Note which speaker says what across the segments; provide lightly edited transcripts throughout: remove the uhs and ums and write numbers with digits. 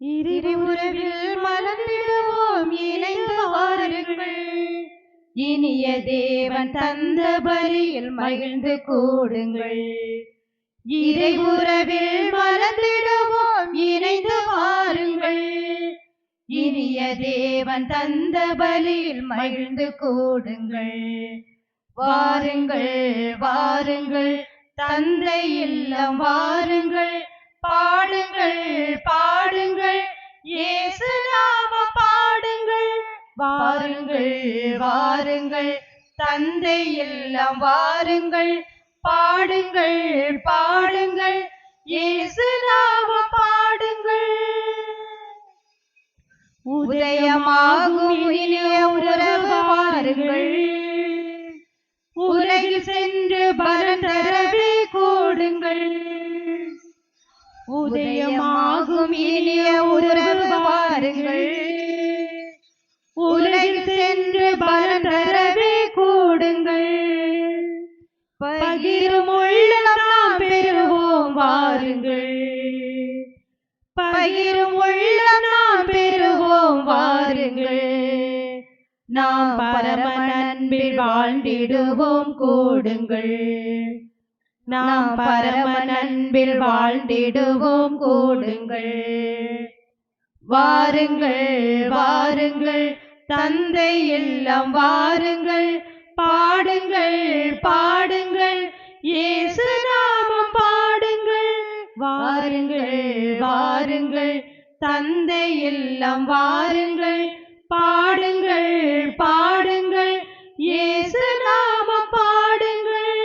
Speaker 1: இருவுறவில் மலர்ந்திடுவோம், இணைந்து வாருங்கள். இனிய தேவன் தந்த பலியில் மகிழ்ந்து கூடுங்கள். இறைவுறவில் மலர்ந்திடுவோம், இணைந்து வாருங்கள். இனிய தேவன் தந்த பலியில் மகிழ்ந்து கூடுங்கள். வாருங்கள் வாருங்கள் தந்தை இல்லம் வாருங்கள். பாடுங்கள் பாடுங்கள் இயேசு நாமம் பாடுங்கள். வாருங்கள் வாருங்கள் தந்தை இல்லம் வாருங்கள். பாடுங்கள் பாடுங்கள் இயேசு நாமம் பாடுங்கள். உதயமாகும் இனிய உறவு வாருங்கள். உலகில் சென்று பலன் தரவே கூடுங்கள். உதயமாகும் இனிய உறவு வாருங்கள். உலகில் சென்று பலன் தரவே கூடுங்கள். பகிரும் உள்ளம் நாம் பெறுவோம் வாருங்கள். பகிரும் உள்ளம் நாம் பெறுவோம் வாருங்கள். நாம் பரம அன்பில் வாழ்ந்திடுவோம் கூடுங்கள். நாம் பரம அன்பில் வாழ்ந்திடுவோம் கூடுங்கள். வாருங்கள் வாருங்கள் தந்தை இல்லம் வாருங்கள். பாடுங்கள் பாடுங்கள் இயேசு நாமம் பாடுங்கள். வாருங்கள் வாருங்கள் தந்தை இல்லம் வாருங்கள். பாடுங்கள் பாடுங்கள் இயேசு நாமம் பாடுங்கள்.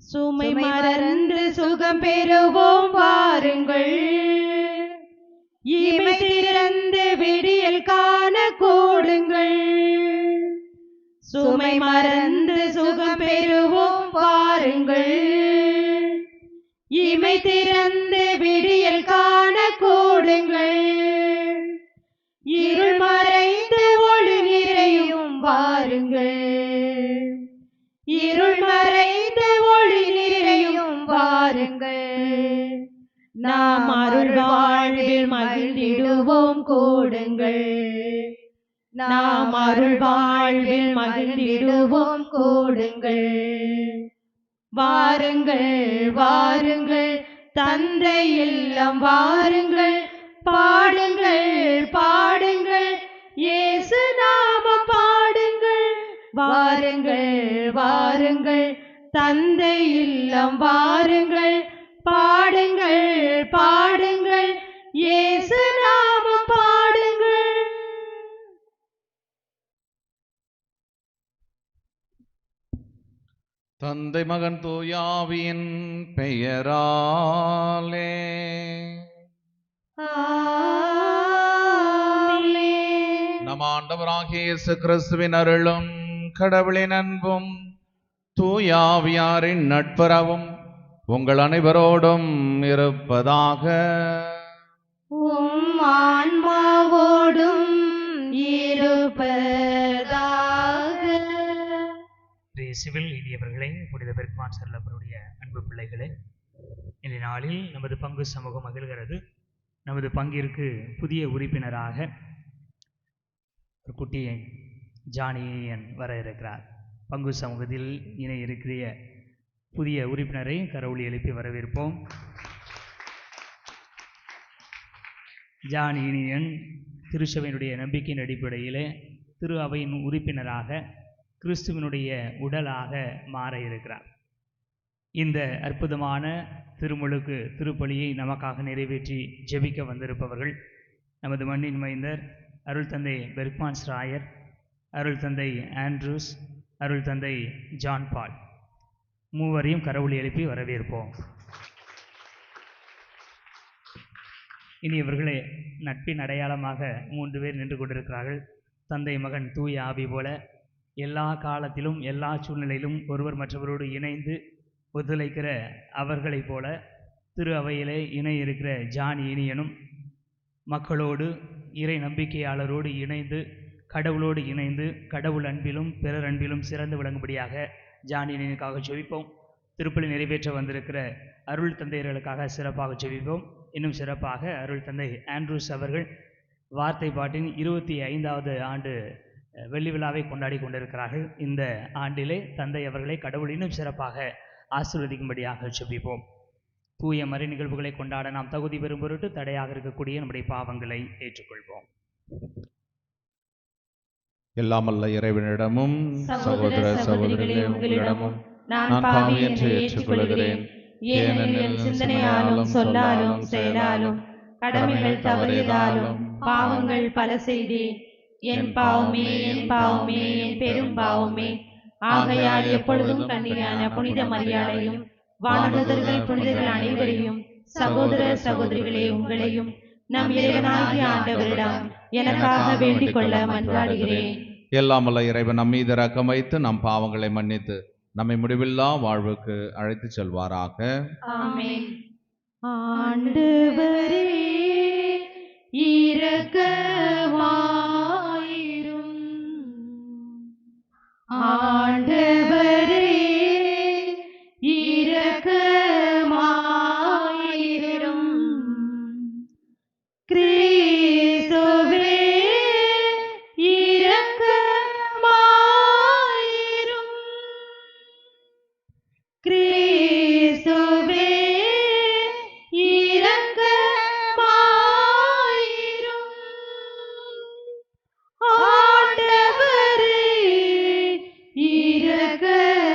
Speaker 1: சுமை மறந்து சுகம் பெறுவோம் வாருங்கள். இமை திறந்து விடியல் காண கூடுங்கள். சுமை மறந்து சுகம் பெறுவோம் வாருங்கள். இமை திறந்து விடியல் காண கூடுங்கள். இருள் மறைந்து ஒளி நிறையும் வாருங்கள். இருள் மறைந்து ஒளி நிறையும் வாருங்கள். நாம் அருள் வாழ்வில் மகிழ்ந்திடுவோம் கூடுங்கள். நாம் அருள் வாழ்வில் மகிழ்ந்திடுவோம் கூடுங்கள். வாருங்கள் வாருங்கள் தந்தை இல்லம் வாருங்கள். பாடுங்கள் பாடுங்கள் இயேசு நாமம் பாடுங்கள். வாருங்கள் வாருங்கள் தந்தை இல்லம் வாருங்கள். பாடுங்கள் பாடுங்கள் இயேசு நாமம் பாடுங்கள்.
Speaker 2: தந்தை மகன் தூயாவியின் பெயராலே நம் ஆண்டவராகிய இயேசு கிறிஸ்துவின் அருளும் கடவுளின் அன்பும் தூயாவியாரின் நட்புறவும் உங்கள் அனைவரோடும் இருப்பதாக.
Speaker 1: உம் ஆன்மாவோடும் இருப்பதாக.
Speaker 3: இயேசுவில் இனியவர்களே, புனித பெர்க்மான் சர்லப்பருடைய அன்பு பிள்ளைகளே, இந்த நாளில் நமது பங்கு சமூகம் மகிழ்கிறது. நமது பங்கிற்கு புதிய உறுப்பினராக ஒரு குட்டியை ஜானியன் வர இருக்கிறார். பங்கு சமூகத்தில் இணை இருக்கிற புதிய உறுப்பினரை கரவொலி எழுப்பி வரவேற்போம். ஜானியன் திருச்சபையினுடைய நம்பிக்கையின் அடிப்படையிலே திரு அவையின் உறுப்பினராக கிறிஸ்துவனுடைய உடலாக மாற இருக்கிறார். இந்த அற்புதமான திருமுழுக்கு திருப்பலியை நமக்காக நிறைவேற்றி ஜெபிக்க வந்திருப்பவர்கள் நமது மண்ணின் மைந்தர் அருள் தந்தை பெர்க்மான்ஸ் ராயர், அருள் தந்தை ஆண்ட்ரூஸ், அருள் தந்தை ஜான் பால். மூவரையும் கரவொலி எழுப்பி வரவேற்போம். இனி இவர்களே நட்பின் அடையாளமாக 3 பேர் நின்று கொண்டிருக்கிறார்கள். தந்தை மகன் தூய ஆவி போல எல்லா காலத்திலும் எல்லா சூழ்நிலையிலும் ஒருவர் மற்றவரோடு இணைந்து ஒத்துழைக்கிற அவர்களைப் போல திரு அவையிலே இணை இருக்கிற ஜான் இனியனும் மக்களோடு இறை நம்பிக்கையாளரோடு இணைந்து கடவுளோடு இணைந்து கடவுள் அன்பிலும் பிறர் அன்பிலும் சிறந்து விளங்கும்படியாக ஜானியனுக்காக ஜெபிப்போம். திருப்பலி நிறைவேற்ற வந்திருக்கிற அருள் தந்தையர்களுக்காக சிறப்பாக ஜெபிப்போம். இன்னும் சிறப்பாக அருள் தந்தை ஆண்ட்ரூஸ் அவர்கள் வார்த்தை பாட்டின் 25வது ஆண்டு வெள்ளி விழாவை கொண்டாடி கொண்டிருக்கிறார்கள். இந்த ஆண்டிலே தந்தை அவர்களை கடவுள் இன்னும் சிறப்பாக ஆசீர்வதிக்கும்படியாக ஜெபிப்போம். தூய மறை நிகழ்வுகளை கொண்டாட நாம் தகுதி பெறும் பொருட்டு தடையாக இருக்கக்கூடிய நம்முடைய பாவங்களை ஏற்றுக்கொள்வோம்.
Speaker 2: எல்லாமல்ல இறைவனிடமும் சகோதர சகோதரிகளே உங்களிடமும் நான் பாவி என்று ஏற்றுக்கொள்கிறேன். ஏனெனில் சிந்தனையாலும் சொல்லாலும் செயலாலும் கடமைகள் தவறியதாலும் பாவங்கள் பல செய்தேன். என் பாவமே என் பாவமே என் பெரும் பாவமே. ஆகையால் எப்பொழுதும் கன்னியான புனித மரியாதையும் வானதர்கள் புனிதர்கள் அனைவரையும் சகோதர சகோதரிகளே உங்களையும் நம் இறைவனாகிய ஆண்டவரிடம் எனக்காக வேண்டிக் கொள்ள மன்றாடுகிறேன். எல்லாமல்ல இறைவன் நம் மீது இரக்கம் வைத்து நம் பாவங்களை மன்னித்து நம்மை முடிவில்லா வாழ்வுக்கு அழைத்து செல்வாராக.
Speaker 1: ஆமென். ஆண்டவரே இரக்கமாயிரும். ஆண்டவரே இரக்கமாயிரும். கிறிஸ்துவே இரக்கமாயிரும். கிறிஸ்துவே இரக்கமாயிரும். ஆண்டவரே இரக்கமாயிரும்.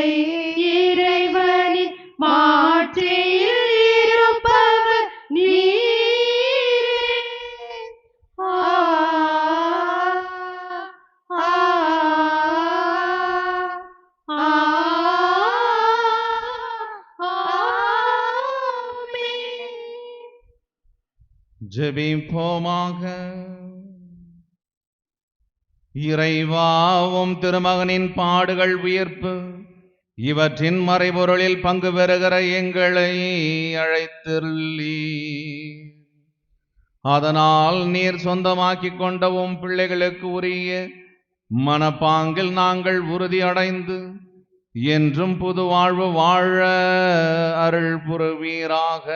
Speaker 1: இல்லை. இறைவனின் மாட்சியில் இருப்பவர் நீரே. ஆ, ஆ, ஆ, ஆமென்.
Speaker 2: ஜெபிப்போமாக. இறைவா, உம் திருமகனின் பாடுகள், உயிர்ப்பு இவற்றின் மறைபொருளில் பங்கு பெறுகிற எங்களை அழைத்துள்ளீர். அதனால் நீர் சொந்தமாக்கிக் கொண்ட உம் பிள்ளைகளுக்கு உரிய மனப்பாங்கில் நாங்கள் உறுதியடைந்து என்றும் புது வாழ்வு வாழ அருள் புரிவீராக.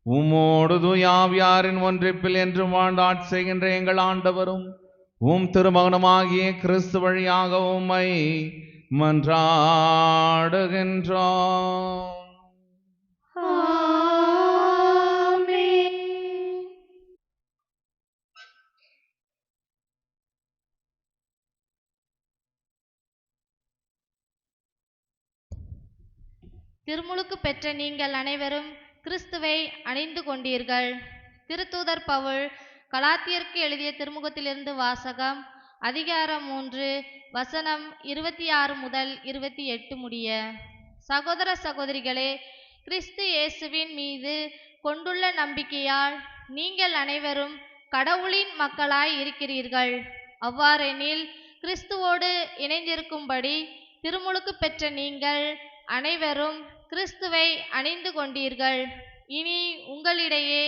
Speaker 2: உம்மோடு தூயாவியாரின் ஒன்றிப்பில் என்று வாழ்ந்து ஆட்சி செய்கின்ற எங்கள் ஆண்டவரும் உம் திருமகனுமாகிய கிறிஸ்து வழியாக உம்மை மன்றாடுகின்றோம்.
Speaker 1: ஆமென்.
Speaker 4: திருமுழுக்கு பெற்ற நீங்கள் அனைவரும் கிறிஸ்துவை அணிந்து கொண்டீர்கள். திருத்தூதர் பவுல் கலாத்தியருக்கு எழுதிய திருமுகத்திலிருந்து வாசகம். அதிகாரம் 3 வசனம் 26 முதல் 28 முடிய. சகோதர சகோதரிகளே, கிறிஸ்து இயேசுவின் மீது கொண்டுள்ள நம்பிக்கையால் நீங்கள் அனைவரும் கடவுளின் மக்களாய் இருக்கிறீர்கள். அவ்வாறெனில் கிறிஸ்துவோடு இணைந்திருக்கும்படி திருமுழுக்கு பெற்ற நீங்கள் அனைவரும் கிறிஸ்துவை அணிந்து கொண்டீர்கள். இனி உங்களிடையே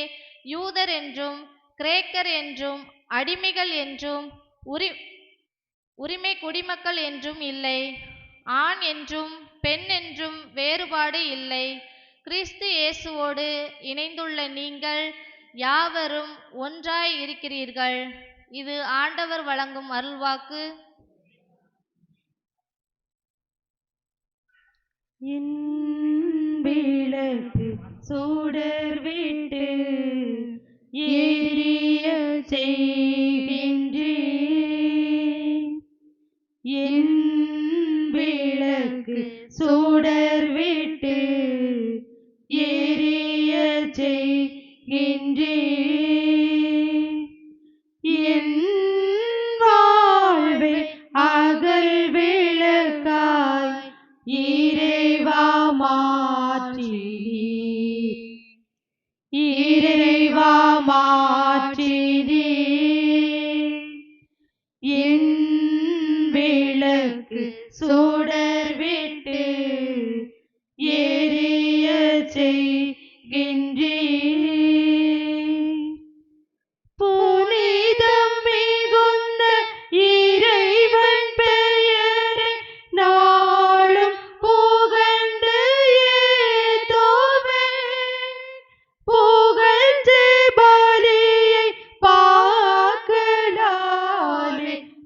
Speaker 4: யூதர் என்றும் கிரேக்கர் என்றும் அடிமைகள் என்றும் உரிமை குடிமக்கள் என்றும் இல்லை. ஆண் என்றும் பெண் என்றும் வேறுபாடு இல்லை. கிறிஸ்து இயேசுவோடு இணைந்துள்ள நீங்கள் யாவரும் ஒன்றாய் இருக்கிறீர்கள். இது ஆண்டவர் வழங்கும் அருள்வாக்கு.
Speaker 1: என் விளக்கு சுடர் விட்டு எரிய செய்கின்றேன். என் விளக்கு சுடர் விட்டு எரிய செய்கின்றேன். என் வாழ்வை அகல் விளக்காய் இறைவா மாற்றினீர். இறைவா மாற்றினீர். என் விளக்கு சுடர் விட்டு எரிய செய்கின்றேன். புனிதம் மிகுந்த இறைவன் பெயரை நாளும் புகழ்ந்து ஏத்துவேன். புகழ்ந்து பலியை பாக்கலாலே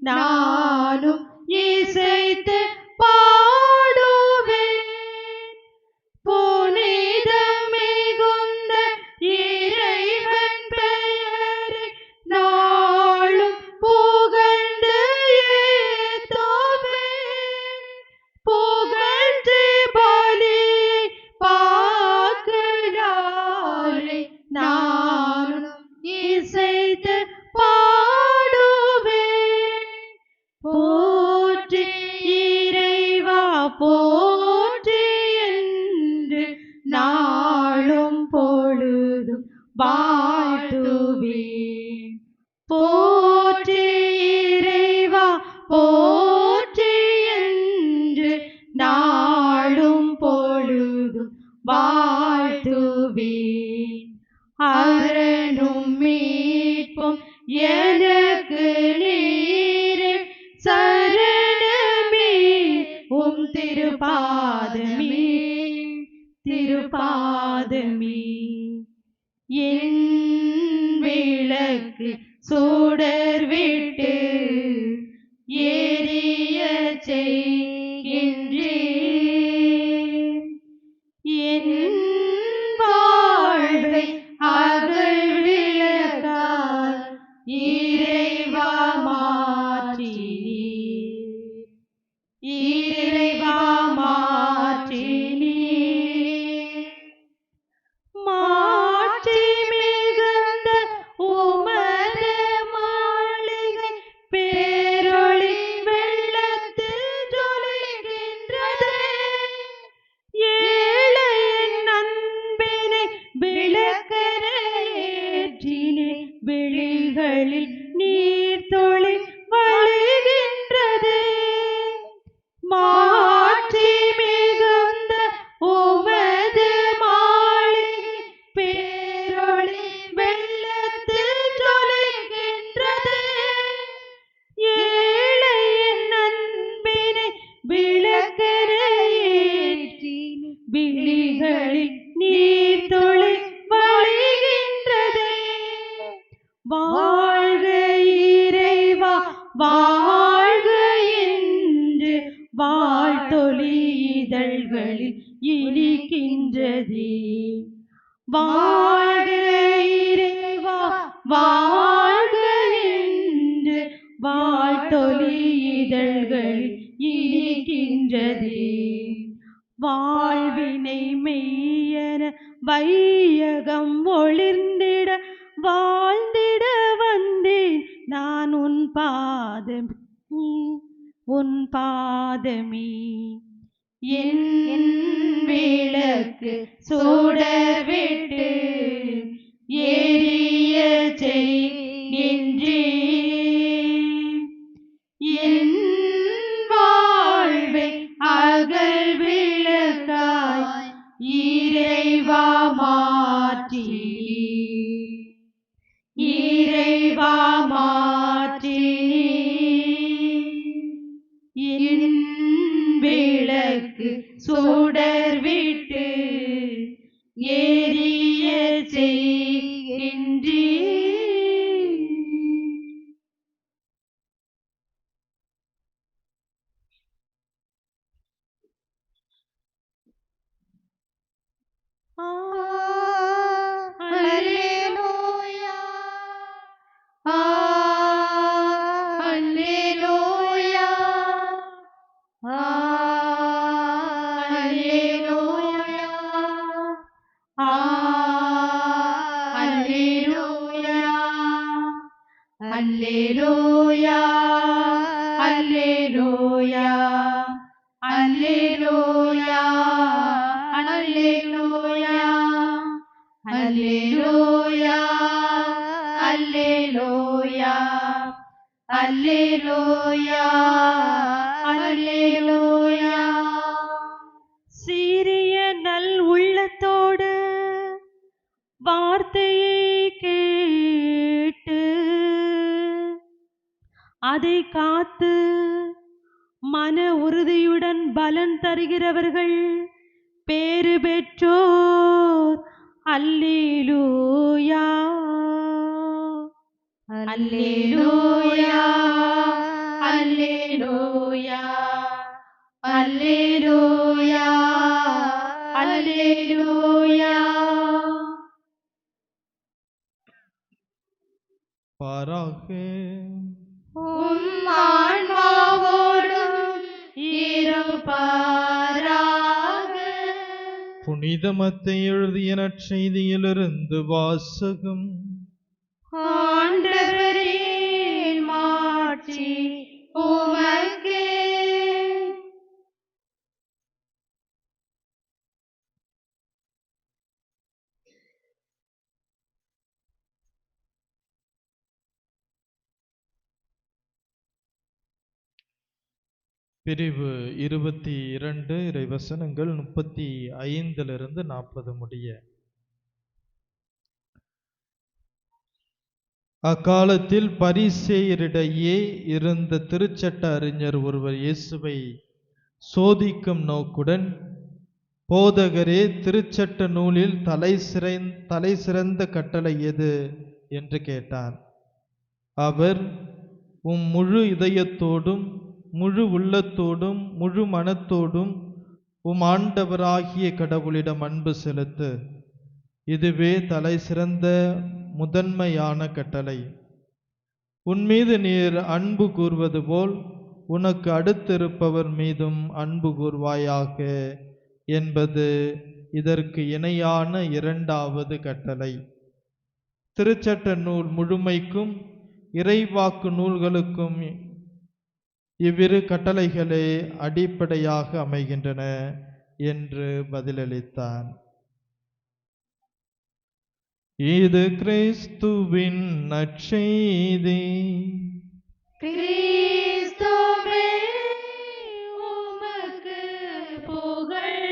Speaker 1: நானும் இசைத்து பாடுவேன். புனிதம் மிகுந்த இறைவன் பெயரை நாளும் புகழ்ந்து ஏத்துவேன். புகழ்ந்து பலியை பாக்கலாலே நானும் இசைத்து பாடுவேன். போற்றி இறைவா போற்றி என்று நாளும் பொழுதும் வாழ்த்துவேன். போற்றி இறைவா போற்றி என்று நாளும் பொழுதும் வாழ்த்துவேன். அரணும் மீட்பும் எனக்கு நீரே சரணமே. உம் திருப்பாதமே திருப்பாதமே. என் விளக்கு சுடர் விட்டு எரிய செய்கின்றேன். என் வாழ்வை அகல் விளக்காய் இறைவா மாற்றினீர். இறைவா வாழ்த்தொலி இதழ்களில் இனிக்கின்றதே. வாழ்க இறைவா வாழ்க என்று வாழ்த்தொலி இதழ்களில் இனிக்கின்றதே. வாழ்வினை மெய்யென வையகம் ஒளிர்ந்திட வாழ்ந்திட வந்தேன் நான் உன் பாதமே. என் விளக்கு சுடர் விட்டு எரிய செய்கின்றே. என் வாழ்வை அகல் விளக்காய் இறைவா மாற்றி இறைவா மாற்றி என் விளக்கு சுடர் விட்டு எரிய செய்கின்றே. அல்லேலூயா அல்லேலூயா அல்லேலூயா அல்லேலூயா அல்லேலூயா அல்லேலூயா அல்லேலூயா அல்லேலூயா அல்லேலூயா அல்லேலூயா அல்லேலூயா அல்லேலூயா. சீரிய நல் உள்ளத்தோடு வார்த்தையை கேட்டு அதை காத்து மன உறுதியுடன் பலன் தருகிறவர்கள் பேறு பெற்றோர். அல்லேலூயா அல்லேலூயா அல்லேலூயா அல்லேலூயா அல்லேலூயா.
Speaker 2: பாராக
Speaker 1: உம் ஆன்மாவோடும் இருப்பாராக.
Speaker 2: புனித மத்தேயு எழுதிய நற்செய்தியிலிருந்து வாசகம்.
Speaker 1: ஆண்டவரே மாட்சி உமக்கே.
Speaker 2: பிரிவு 22 இறைவசனங்கள் 35 40 முடிய. அக்காலத்தில் பரிசேயரிடையே இருந்த திருச்சட்ட அறிஞர் ஒருவர் இயேசுவை சோதிக்கும் நோக்குடன், போதகரே, திருச்சட்ட நூலில் தலை சிறந்த கட்டளை எது என்று கேட்டார். அவர், உம் முழு இதயத்தோடும் முழு உள்ளத்தோடும் முழு மனத்தோடும் உம் ஆண்டவராகிய கடவுளிடம் அன்பு செலுத்து, இதுவே தலை சிறந்த முதன்மையான கட்டளை. உன்மீது நீர் அன்பு கூர்வது போல் உனக்கு அடுத்திருப்பவர் மீதும் அன்பு கூர்வாயாக என்பது இதற்கு இணையான இரண்டாவது கட்டளை. திருச்சட்ட நூல் முழுமைக்கும் இறைவாக்கு நூல்களுக்கும் இவ்விரு கட்டளைகளே அடிப்படையாக அமைகின்றன என்று பதிலளித்தார். இது கிறிஸ்துவின் நற்செய்தி.
Speaker 1: கிறிஸ்துவே உமக்கு புகழ்.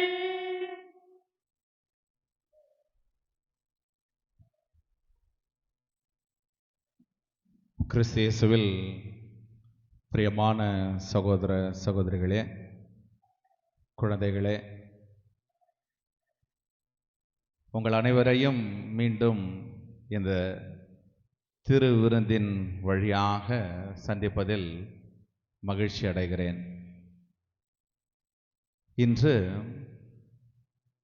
Speaker 2: கிறிஸ்து இயேசுவில் பிரியமான சகோதர சகோதரிகளே, குழந்தைகளே, உங்கள் அனைவரையும் மீண்டும் இந்த திரு விருந்தின் வழியாக சந்திப்பதில் மகிழ்ச்சி அடைகிறேன். இன்று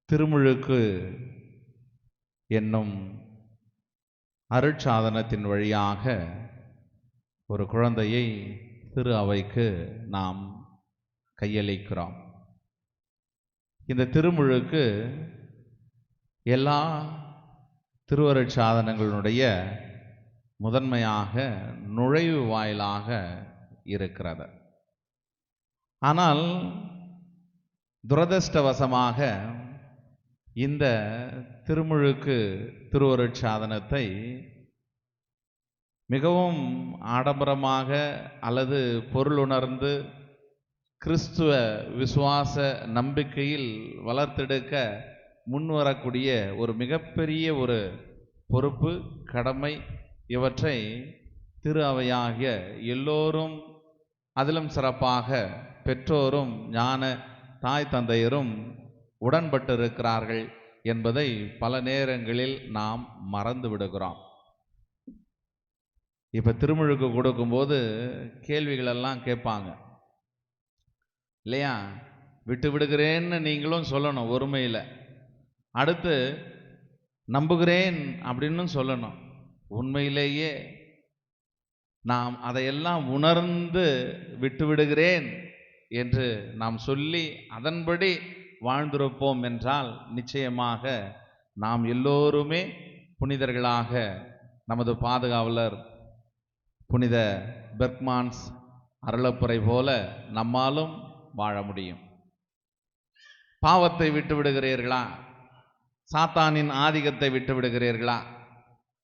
Speaker 2: திருமுழுக்கு என்னும் அருட்சாதனத்தின் வழியாக ஒரு குழந்தையை திரு அவைக்கு நாம் கையளிக்கிறோம். இந்த திருமுழுக்கு எல்லா திருவருட்சாதனங்களுடைய முதன்மையாக நுழைவு வாயிலாக இருக்கிறது. ஆனால் துரதிர்ஷ்டவசமாக இந்த திருமுழுக்கு திருவருட்சாதனத்தை மிகவும் ஆடம்பரமாக அல்லது பொருளுணர்ந்து கிறிஸ்துவ விசுவாச நம்பிக்கையில் வளர்த்தெடுக்க முன்வரக்கூடிய ஒரு மிகப்பெரிய ஒரு பொறுப்பு, கடமை, இவற்றை திரு அவையாகிய எல்லோரும், அதிலும் சிறப்பாக பெற்றோரும் ஞான தாய் தந்தையரும் உடன்பட்டிருக்கிறார்கள் என்பதை பல நேரங்களில் நாம் மறந்து விடுகிறோம். இப்போ திருமுழுக்கு கொடுக்கும்போது கேள்விகளெல்லாம் கேட்பாங்க இல்லையா? விட்டு விடுகிறேன்னு நீங்களும் சொல்லணும் ஒருமையில். அடுத்து நம்புகிறேன் அப்படின்னு சொல்லணும். உண்மையிலேயே நாம் அதையெல்லாம் உணர்ந்து விட்டு விடுகிறேன் என்று நாம் சொல்லி அதன்படி வாழ்ந்திருப்போம் என்றால் நிச்சயமாக நாம் எல்லோருமே புனிதர்களாக நமது பாதுகாவலர் புனித பெர்க்மான்ஸ் அருளப்புரை போல நம்மாலும் வாழ முடியும். பாவத்தை விட்டு விடுகிறீர்களா? சாத்தானின் ஆதிக்கத்தை விட்டு விடுகிறீர்களா?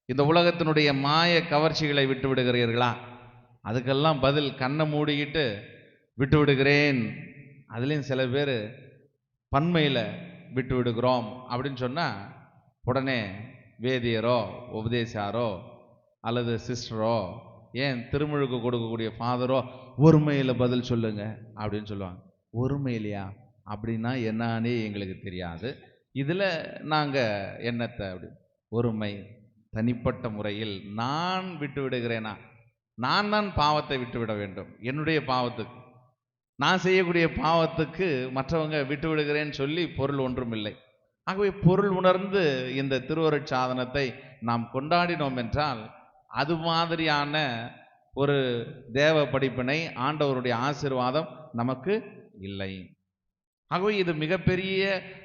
Speaker 2: இந்த உலகத்தினுடைய மாய கவர்ச்சிகளை விட்டு விடுகிறீர்களா? அதுக்கெல்லாம் பதில் கண்ணை மூடிக்கிட்டு விட்டு விடுகிறேன். அதுலேயும் சில பேர் பன்மையில் விட்டு விடுகிறோம் அப்படின்னு சொன்னால் உடனே வேதியரோ உபதேசாரோ அல்லது சிஸ்டரோ ஏன் திருமுழுக்கு கொடுக்கக்கூடிய ஃபாதரோ ஒருமையில் பதில் சொல்லுங்க அப்படின்னு சொல்லுவாங்க. ஒருமையிலையா அப்படின்னா என்னன்னே எங்களுக்கு தெரியாது. இதில் நாங்கள் என்னத்தை அப்படி ஒருமை தனிப்பட்ட முறையில் நான் விட்டு விடுகிறேனா? நான் தான் பாவத்தை விட்டு விட வேண்டும். என்னுடைய பாவத்துக்கு, நான் செய்யக்கூடிய பாவத்துக்கு மற்றவங்க விட்டு விடுகிறேன்னு சொல்லி பொருள் ஒன்றும் இல்லை. ஆகவே பொருள் உணர்ந்து இந்த திருவருட்சாதனத்தை நாம் கொண்டாடினோம் என்றால் அது மாதிரியான ஒரு தேவ படிப்பினை, ஆண்டவருடைய ஆசீர்வாதம் நமக்கு இல்லை. ஆகவே இது மிகப்பெரிய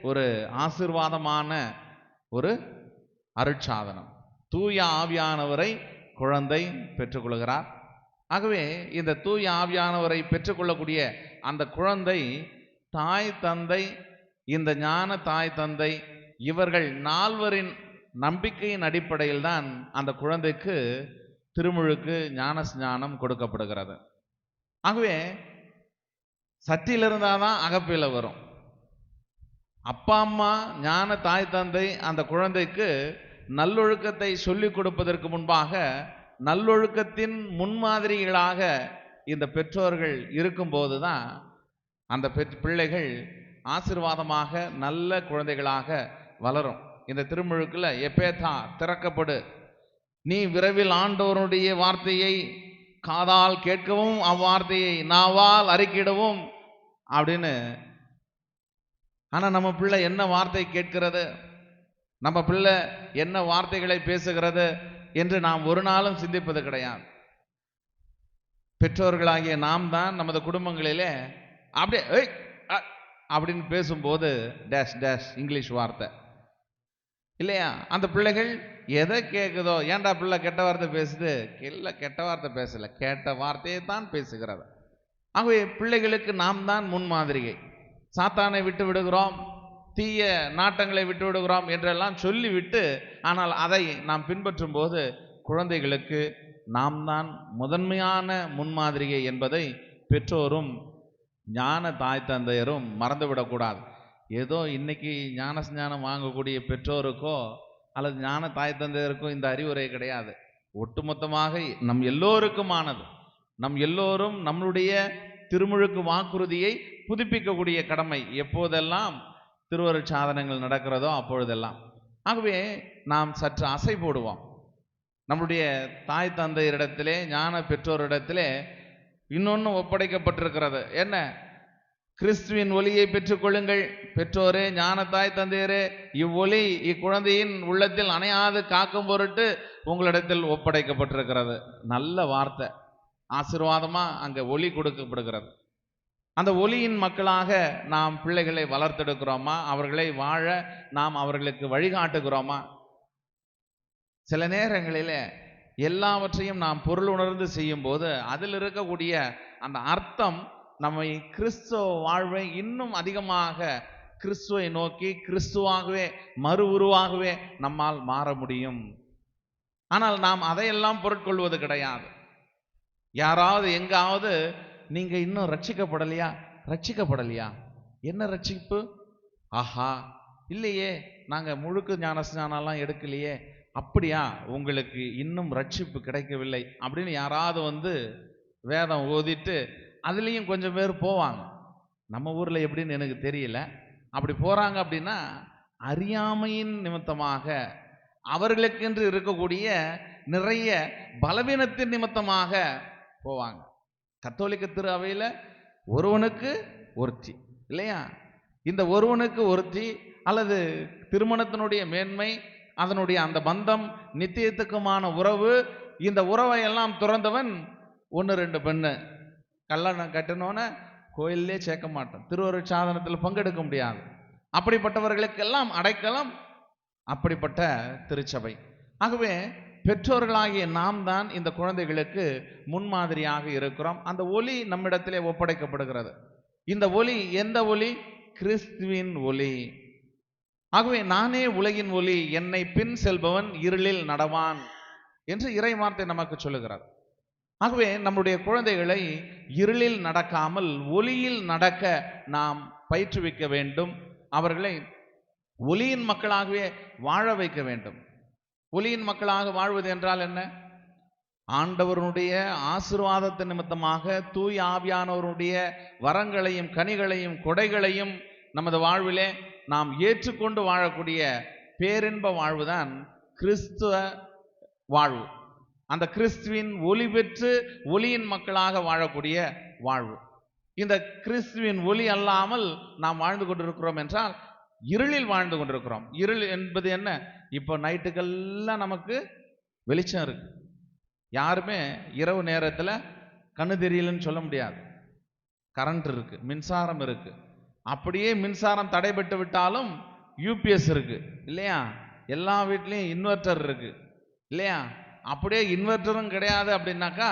Speaker 2: ஒரு ஆசீர்வாதமான ஒரு அருட்சாதனம். தூய ஆவியானவரை குழந்தை பெற்றுக்கொள்கிறார். ஆகவே இந்த தூய ஆவியானவரை பெற்றுக்கொள்ளக்கூடிய அந்த குழந்தை தாய் தந்தை, இந்த ஞான தாய் தந்தை இவர்கள் நால்வரின் நம்பிக்கையின் அடிப்படையில் தான் அந்த குழந்தைக்கு திருமுழுக்கு ஞான ஸ்நானம் கொடுக்கப்படுகிறது. ஆகவே சற்றில் இருந்தால் தான் அகப்பில வரும். அப்பா அம்மா ஞான தாய் தந்தை அந்த குழந்தைக்கு நல்லொழுக்கத்தை சொல்லிக் கொடுப்பதற்கு முன்பாக நல்லொழுக்கத்தின் முன்மாதிரிகளாக இந்த பெற்றோர்கள் இருக்கும்போது தான் அந்த பிள்ளைகள் ஆசீர்வாதமாக நல்ல குழந்தைகளாக வளரும். இந்த திருமுழுக்கில் எப்பேதா திறக்கப்படு, நீ விரைவில் ஆண்டவருடைய வார்த்தையை காதால் கேட்கவும் அவ்வார்த்தையை நாவால் அறிக்கிடவும் அப்படின்னு. ஆனால் நம்ம பிள்ளை என்ன வார்த்தை கேட்கிறது, நம்ம பிள்ளை என்ன வார்த்தைகளை பேசுகிறது என்று நாம் ஒரு நாளும் சிந்திப்பது கிடையாது. பெற்றோர்களாகிய நாம் தான் நமது குடும்பங்களிலே அப்படியே அப்படின்னு பேசும்போது டேஷ் டேஷ் இங்கிலீஷ் வார்த்தை இல்லையா? அந்த பிள்ளைகள் எதை கேட்குதோ, ஏன்டா பிள்ளை கெட்ட வார்த்தை பேசுது, இல்லை கெட்ட வார்த்தை பேசலை, கேட்ட வார்த்தையை தான் பேசுகிறது. ஆகவே பிள்ளைகளுக்கு நாம் தான் முன்மாதிரிகை. சாத்தானை விட்டு விடுகிறோம், தீய நாட்டங்களை விட்டு விடுகிறோம் என்றெல்லாம் சொல்லிவிட்டு, ஆனால் அதை நாம் பின்பற்றும் போது குழந்தைகளுக்கு நாம் தான் முதன்மையான முன்மாதிரிகை என்பதை பெற்றோரும் ஞான தாய் தந்தையரும் மறந்துவிடக்கூடாது. ஏதோ இன்னைக்கு ஞான ஸ்நானம் வாங்கக்கூடிய பெற்றோருக்கோ அல்லது ஞான தாய் தந்தையருக்கோ இந்த அறிவுரை கிடையாது. ஒட்டுமொத்தமாக நம் எல்லோருக்குமானது. நம் எல்லோரும் நம்மளுடைய திருமுழுக்கு வாக்குறுதியை புதுப்பிக்கக்கூடிய கடமை எப்போதெல்லாம் திருவருட்சாதனங்கள் நடக்கிறதோ அப்பொழுதெல்லாம். ஆகவே நாம் சற்று அசை போடுவோம். நம்முடைய தாய் தந்தையரிடத்திலே ஞான பெற்றோரிடத்திலே இன்னொன்று ஒப்படைக்கப்பட்டிருக்கிறது. என்ன? கிறிஸ்துவின் ஒளியை பெற்றுக்கொள்ளுங்கள். பெற்றோரே, ஞானத்தாய் தந்தையரே, இவ்வொளி இக்குழந்தையின் உள்ளத்தில் அணையாது காக்கும் பொருட்டு உங்களிடத்தில் ஒப்படைக்கப்பட்டிருக்கிறது. நல்ல வார்த்தை, ஆசீர்வாதமா அங்க ஒளி கொடுக்கப்படுகிறது. அந்த ஒளியின் மக்களாக நாம் பிள்ளைகளை வளர்த்தெடுக்கிறோமா? அவர்களை வாழ நாம் அவர்களுக்கு வழிகாட்டுகிறோமா? சில நேரங்களில் எல்லாவற்றையும் நாம் பொருள் உணர்ந்து செய்யும் போது அதில் இருக்கக்கூடிய அந்த அர்த்தம் நம்மை கிறிஸ்துவ வாழ்வை இன்னும் அதிகமாக கிறிஸ்துவை நோக்கி கிறிஸ்துவாகவே மறு உருவாகவே நம்மால் மாற முடியும். ஆனால் நாம் அதையெல்லாம் பொருட்கொள்வது கிடையாது. யாராவது எங்காவது நீங்க இன்னும் ரட்சிக்கப்படலையா, என்ன ரட்சிப்பு? ஆஹா, இல்லையே, நாங்க முழுக்க ஞானஸ்நானம்லாம் எடுக்கலையே. அப்படியா, உங்களுக்கு இன்னும் ரட்சிப்பு கிடைக்கவில்லை அப்படின்னு யாராவது வந்து வேதம் ஓதிட்டு அதுலேயும் கொஞ்சம் பேர் போவாங்க. நம்ம ஊரில் எப்படின்னு எனக்கு தெரியல. அப்படி போகிறாங்க அப்படின்னா அறியாமையின் நிமித்தமாக, அவர்களுக்கென்று இருக்கக்கூடிய நிறைய பலவீனத்தின் நிமித்தமாக போவாங்க. கத்தோலிக்க திரு அவையில் ஒருவனுக்கு ஒருத்தி இல்லையா? இந்த ஒருவனுக்கு ஒருத்தி அல்லது திருமணத்தினுடைய மேன்மை, அதனுடைய அந்த பந்தம், நித்தியத்துக்குமான உறவு, இந்த உறவை எல்லாம் துறந்தவன் 1-2 பெண்ணு கல்யாணம் கட்டணும்னு கோயிலே சேர்க்க மாட்டான், திருவருட் சாதனத்தில் பங்கெடுக்க முடியாது. அப்படிப்பட்டவர்களுக்கெல்லாம் அடைக்கலம் அப்படிப்பட்ட திருச்சபை. ஆகவே பெற்றோர்களாகிய நாம் தான் இந்த குழந்தைகளுக்கு முன்மாதிரியாக இருக்கிறோம். அந்த ஒளி நம்மிடத்திலே ஒப்படைக்கப்படுகிறது. இந்த ஒளி எந்த ஒளி? கிறிஸ்துவின் ஒளி. ஆகவே நானே உலகின் ஒளி, என்னை பின் செல்பவன் இருளில் நடவான் என்று இறை வார்த்தை நமக்கு சொல்லுகிறார். ஆகவே நம்முடைய குழந்தைகளை இருளில் நடக்காமல் ஒளியில் நடக்க நாம் பயிற்றுவிக்க வேண்டும். அவர்களை ஒளியின் மக்களாகவே வாழ வைக்க வேண்டும். ஒளியின் மக்களாக வாழ்வது என்றால் என்ன? ஆண்டவருடைய ஆசீர்வாதத்தின் நிமித்தமாக தூய ஆவியானவருடைய வரங்களையும் கனிகளையும் கொடைகளையும் நமது வாழ்விலே நாம் ஏற்றுக்கொண்டு வாழக்கூடிய பேரின்ப வாழ்வுதான் கிறிஸ்துவ வாழ்வு. அந்த கிறிஸ்துவின் ஒளி பெற்று ஒளியின் மக்களாக வாழக்கூடிய வாழ்வு. இந்த கிறிஸ்துவின் ஒளி அல்லாமல் நாம் வாழ்ந்து கொண்டிருக்கிறோம் என்றால் இருளில் வாழ்ந்து கொண்டிருக்கிறோம். இருள் என்பது என்ன? இப்போ நைட்டுக்கெல்லாம் நமக்கு வெளிச்சம் இருக்கு. யாருமே இரவு நேரத்தில் கண்ணு தெரியலன்னு சொல்ல முடியாது. கரண்ட் இருக்கு, மின்சாரம் இருக்கு. அப்படியே மின்சாரம் தடைபட்டு விட்டாலும் யூபிஎஸ் இருக்கு இல்லையா? எல்லா வீட்லேயும் இன்வெர்டர் இருக்கு இல்லையா? அப்படியே இன்வெர்டரும் கிடையாது அப்படின்னாக்கா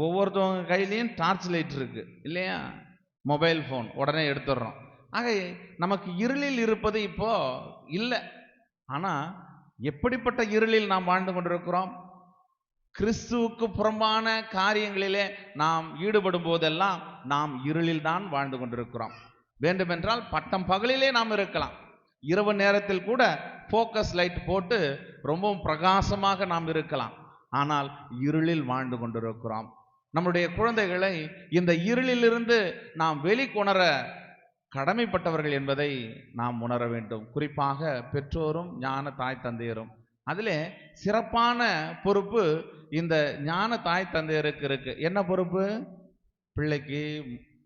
Speaker 2: ஒவ்வொருத்தவங்க கையிலையும் டார்ச் லைட் இருக்கு இல்லையா? மொபைல் ஃபோன் உடனே எடுத்துடுறோம். ஆக நமக்கு இருளில் இருப்பது இப்போ இல்லை. ஆனால் எப்படிப்பட்ட இருளில் நாம் வாழ்ந்து கொண்டிருக்கிறோம்? கிறிஸ்துவுக்கு புறம்பான காரியங்களிலே நாம் ஈடுபடும் போதெல்லாம் நாம் இருளில் தான் வாழ்ந்து கொண்டிருக்கிறோம். வேண்டுமென்றால் பட்டம் பகலிலே நாம் இருக்கலாம், இரவு நேரத்தில் கூட ஃபோக்கஸ் லைட் போட்டு ரொம்பவும் பிரகாசமாக நாம் இருக்கலாம். ஆனால் இருளில் வாழ்ந்து கொண்டிருக்கிறோம். நம்முடைய குழந்தைகளை இந்த இருளிலிருந்து நாம் வெளிக்கொணர கடமைப்பட்டவர்கள் என்பதை நாம் உணர வேண்டும். குறிப்பாக பெற்றோரும் ஞான தாய் தந்தையரும். அதில் சிறப்பான பொறுப்பு இந்த ஞான தாய் தந்தையருக்கு இருக்கு. என்ன பொறுப்பு? பிள்ளைக்கு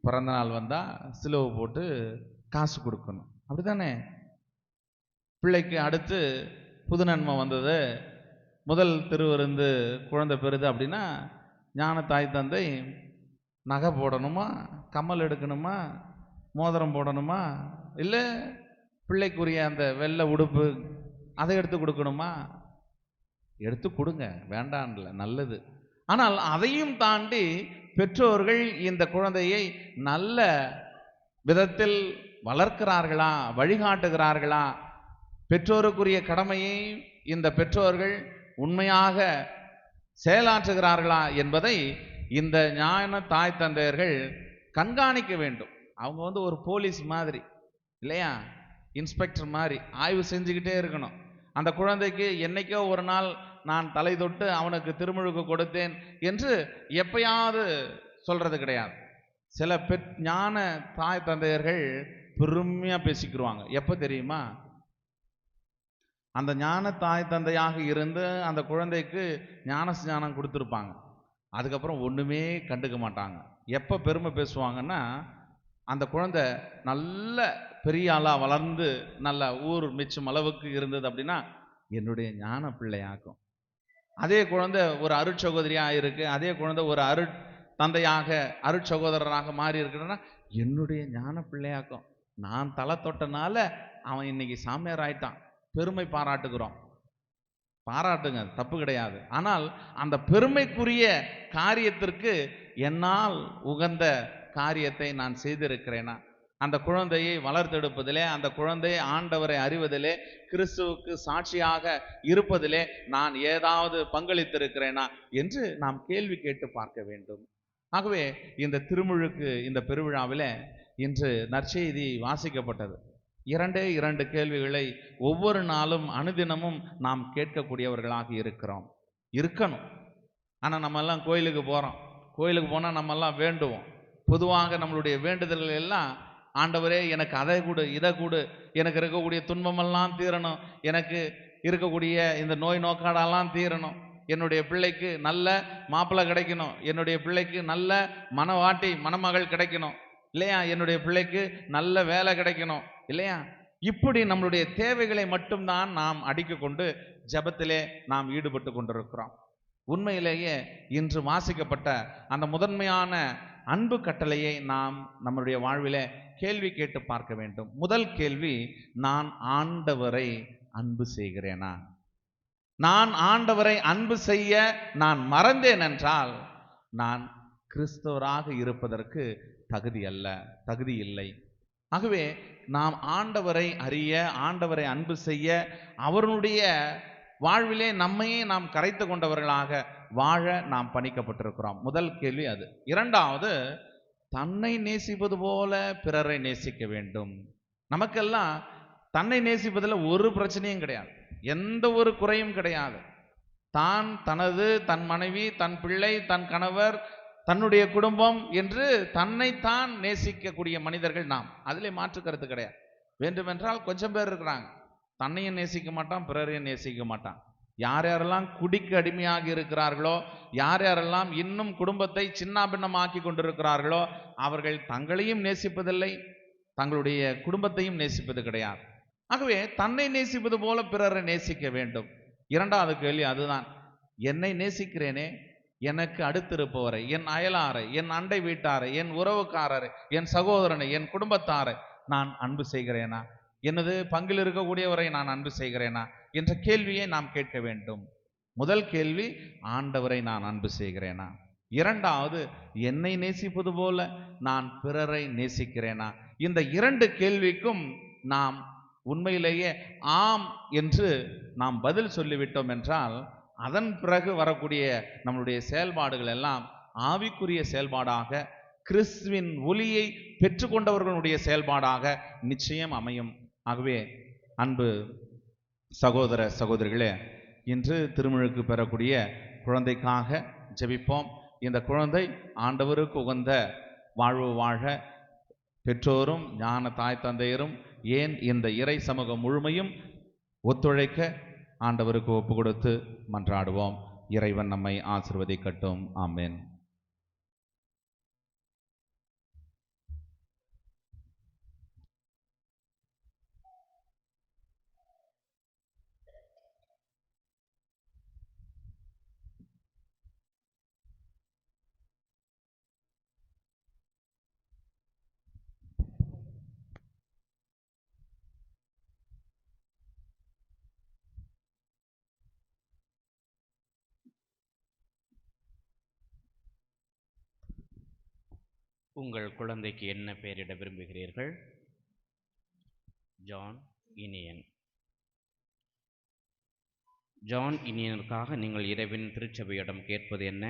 Speaker 2: பிறந்த நாள் வந்தால் சிலுவை போட்டு காசு கொடுக்கணும், அப்படித்தானே? பிள்ளைக்கு அடுத்து புது நன்மை வந்தது, முதல் திருவிருந்து குழந்தை பெறுது அப்படின்னா ஞான தாய் தந்தை நகை போடணுமா, கம்மல் எடுக்கணுமா, மோதிரம் போடணுமா, இல்லை பிள்ளைக்குரிய அந்த வெள்ளை உடுப்பு அதை எடுத்து கொடுக்கணுமா? எடுத்து கொடுங்க, வேண்டான்ல, நல்லது. ஆனால் அதையும் தாண்டி பெற்றோர்கள் இந்த குழந்தையை நல்ல விதத்தில் வளர்க்கிறார்களா, வழிகாட்டுகிறார்களா, பெற்றோருக்குரிய கடமையை இந்த பெற்றோர்கள் உண்மையாக செயலாற்றுகிறார்களா என்பதை இந்த ஞான தாய் தந்தையர்கள் கண்காணிக்க வேண்டும். அவங்க ஒரு போலீஸ் மாதிரி இல்லையா, இன்ஸ்பெக்டர் மாதிரி ஆய்வு செஞ்சுக்கிட்டே இருக்கணும். அந்த குழந்தைக்கு என்னைக்கோ ஒரு நாள் நான் தலை தொட்டு அவனுக்கு திருமுழுக்கு கொடுத்தேன் என்று எப்பயாவது சொல்றது கிடையாது. சில ஞான தாய் தந்தையர்கள் பெருமையா பேசிக்கிடுவாங்க. எப்போ தெரியுமா? அந்த ஞான தாய் தந்தையாக இருந்து அந்த குழந்தைக்கு ஞான ஸ்நானம் கொடுத்துருப்பாங்க, அதுக்கப்புறம் ஒன்றுமே கண்டுக்க மாட்டாங்க. எப்போ பெருமை பேசுவாங்கன்னா அந்த குழந்தை நல்ல பெரிய ஆளா வளர்ந்து நல்ல ஊர் மிச்சும் அளவுக்கு இருந்தது அப்படின்னா என்னுடைய ஞான பிள்ளையாக்கும். அதே குழந்தை ஒரு அருட்சகோதரியா இருக்கு, அதே குழந்தை ஒரு தந்தையாக அருட்சகோதரராக மாறி இருக்குன்னா என்னுடைய ஞான பிள்ளையாக்கும். நான் தலை தொட்டனால அவன் இன்னைக்கு சாமியார் ஆயிட்டான், பெருமை பாராட்டுகிறோம். பாராட்டுங்க, தப்பு கிடையாது. ஆனால் அந்த பெருமைக்குரிய காரியத்திற்கு என்னால் உகந்த காரியத்தை நான் செய்திருக்கிறேனா? அந்த குழந்தையை வளர்த்தெடுப்பதிலே, அந்த குழந்தையை ஆண்டவரை அறிவதிலே, கிறிஸ்துவுக்கு சாட்சியாக இருப்பதிலே நான் ஏதாவது பங்களித்திருக்கிறேனா என்று நாம் கேள்வி கேட்டு பார்க்க வேண்டும். ஆகவே இந்த திருமுழுக்கு, இந்த பெருவிழாவிலே இன்று நற்செய்தி வாசிக்கப்பட்டது. 2 கேள்விகளை ஒவ்வொரு நாளும் அனுதினமும் நாம் கேட்கக்கூடியவர்களாக இருக்கணும். ஆனால் நம்ம எல்லாம் கோயிலுக்கு போகிறோம், கோயிலுக்கு போனால் நம்ம எல்லாம் வேண்டுவோம். பொதுவாக நம்மளுடைய வேண்டுதல்கள் எல்லாம், ஆண்டவரே எனக்கு அதை கொடு, இதை கொடு, எனக்கு இருக்கக்கூடிய துன்பமெல்லாம் தீரணும், எனக்கு இருக்கக்கூடிய இந்த நோய் நோக்காடெல்லாம் தீரணும், என்னுடைய பிள்ளைக்கு நல்ல மாப்பிள்ளை கிடைக்கணும், என்னுடைய பிள்ளைக்கு நல்ல மணமகள் கிடைக்கணும் இல்லையா, என்னுடைய பிள்ளைக்கு நல்ல வேலை கிடைக்கணும் இல்லையா. இப்படி நம்மளுடைய தேவைகளை மட்டும்தான் நாம் அடிக்க கொண்டு ஜெபத்திலே நாம் ஈடுபட்டு கொண்டிருக்கிறோம். உண்மையிலேயே இன்று வாசிக்கப்பட்ட அந்த முதன்மையான அன்பு கட்டளையை நாம் நம்முடைய வாழ்விலே கேள்வி கேட்டு பார்க்க வேண்டும். முதல் கேள்வி, நான் ஆண்டவரை அன்பு செய்கிறேனா? நான் ஆண்டவரை அன்பு செய்ய நான் மறந்தேன் என்றால் நான் கிறிஸ்தவராக இருப்பதற்கு தகுதி இல்லை. ஆகவே நாம் ஆண்டவரை அறிய, ஆண்டவரை அன்பு செய்ய, அவருடைய வாழ்விலே நம்மையே நாம் கரைத்து கொண்டவர்களாக வாழ நாம் பணிக்கப்பட்டிருக்கிறோம். முதல் கேள்வி அது. இரண்டாவது, தன்னை நேசிப்பது போல பிறரை நேசிக்க வேண்டும். நமக்கெல்லாம் தன்னை நேசிப்பதில் ஒரு பிரச்சனையும் கிடையாது, எந்த ஒரு குறையும் கிடையாது. தன் மனைவி, தன் பிள்ளை, தன் கணவர், தன்னுடைய குடும்பம் என்று தன்னைத்தான் நேசிக்கக்கூடிய மனிதர்கள் நாம். அதிலே மாற்று கருத்து கிடையாது. வேண்டுமென்றால் கொஞ்சம் பேர் இருக்கிறாங்க, தன்னையும் நேசிக்க மாட்டான், பிறரையும் நேசிக்க மாட்டான். யாரெல்லாம் குடிக்கு அடிமையாகி இருக்கிறார்களோ, யாரெல்லாம் இன்னும் குடும்பத்தை சின்னாபின்னமாக்கி கொண்டிருக்கிறார்களோ, அவர்கள் தங்களையும் நேசிப்பதில்லை, தங்களுடைய குடும்பத்தையும் நேசிப்பது கிடையாது. ஆகவே தன்னை நேசிப்பது போல பிறரை நேசிக்க வேண்டும். இரண்டாவது கேள்வி அதுதான். என்னை நேசிக்கிறேனே, எனக்கு அடுத்திருப்பவரை, என் அயலாரை, என் அண்டை வீட்டாரை, என் உறவுக்காரரை, என் சகோதரனை, என் குடும்பத்தாரை நான் அன்பு செய்கிறேனா? எனது பங்கில் இருக்கக்கூடியவரை நான் அன்பு செய்கிறேனா என்ற கேள்வியை நாம் கேட்க வேண்டும். முதல் கேள்வி, ஆண்டவரை நான் அன்பு செய்கிறேனா? இரண்டாவது, என்னை நேசிப்பது போல நான் பிறரை நேசிக்கிறேனா? இந்த 2 கேள்விக்கும் நாம் உண்மையிலேயே ஆம் என்று நாம் பதில் சொல்லிவிட்டோம் என்றால், அதன் பிறகு வரக்கூடிய நம்முடைய செயல்பாடுகள் எல்லாம் ஆவிக்குரிய செயல்பாடாக, கிறிஸ்துவின் ஒளியை பெற்றுக்கொண்டவர்களுடைய செயல்பாடாக நிச்சயம் அமையும். ஆகவே அன்பு சகோதர சகோதரிகளே, இன்று திருமுழுக்கு பெறக்கூடிய குழந்தைக்காக ஜெபிப்போம். இந்த குழந்தை ஆண்டவருக்கு உகந்த வாழ்வு வாழ பெற்றோரும் ஞான தாய் தந்தையரும், ஏன் இந்த இறை சமூகம் முழுமையும் ஒத்துழைக்க ஆண்டவருக்கு ஒப்பு கொடுத்து மன்றாடுவோம். இறைவன் நம்மை ஆசீர்வதிக்கட்டும். ஆமென்.
Speaker 5: உங்கள் குழந்தைக்கு என்ன பெயரிட விரும்புகிறீர்கள்? ஜான் இனியன். ஜான் இனியனுக்காக நீங்கள் இறைவன் திருச்சபையிடம் கேட்பது என்ன?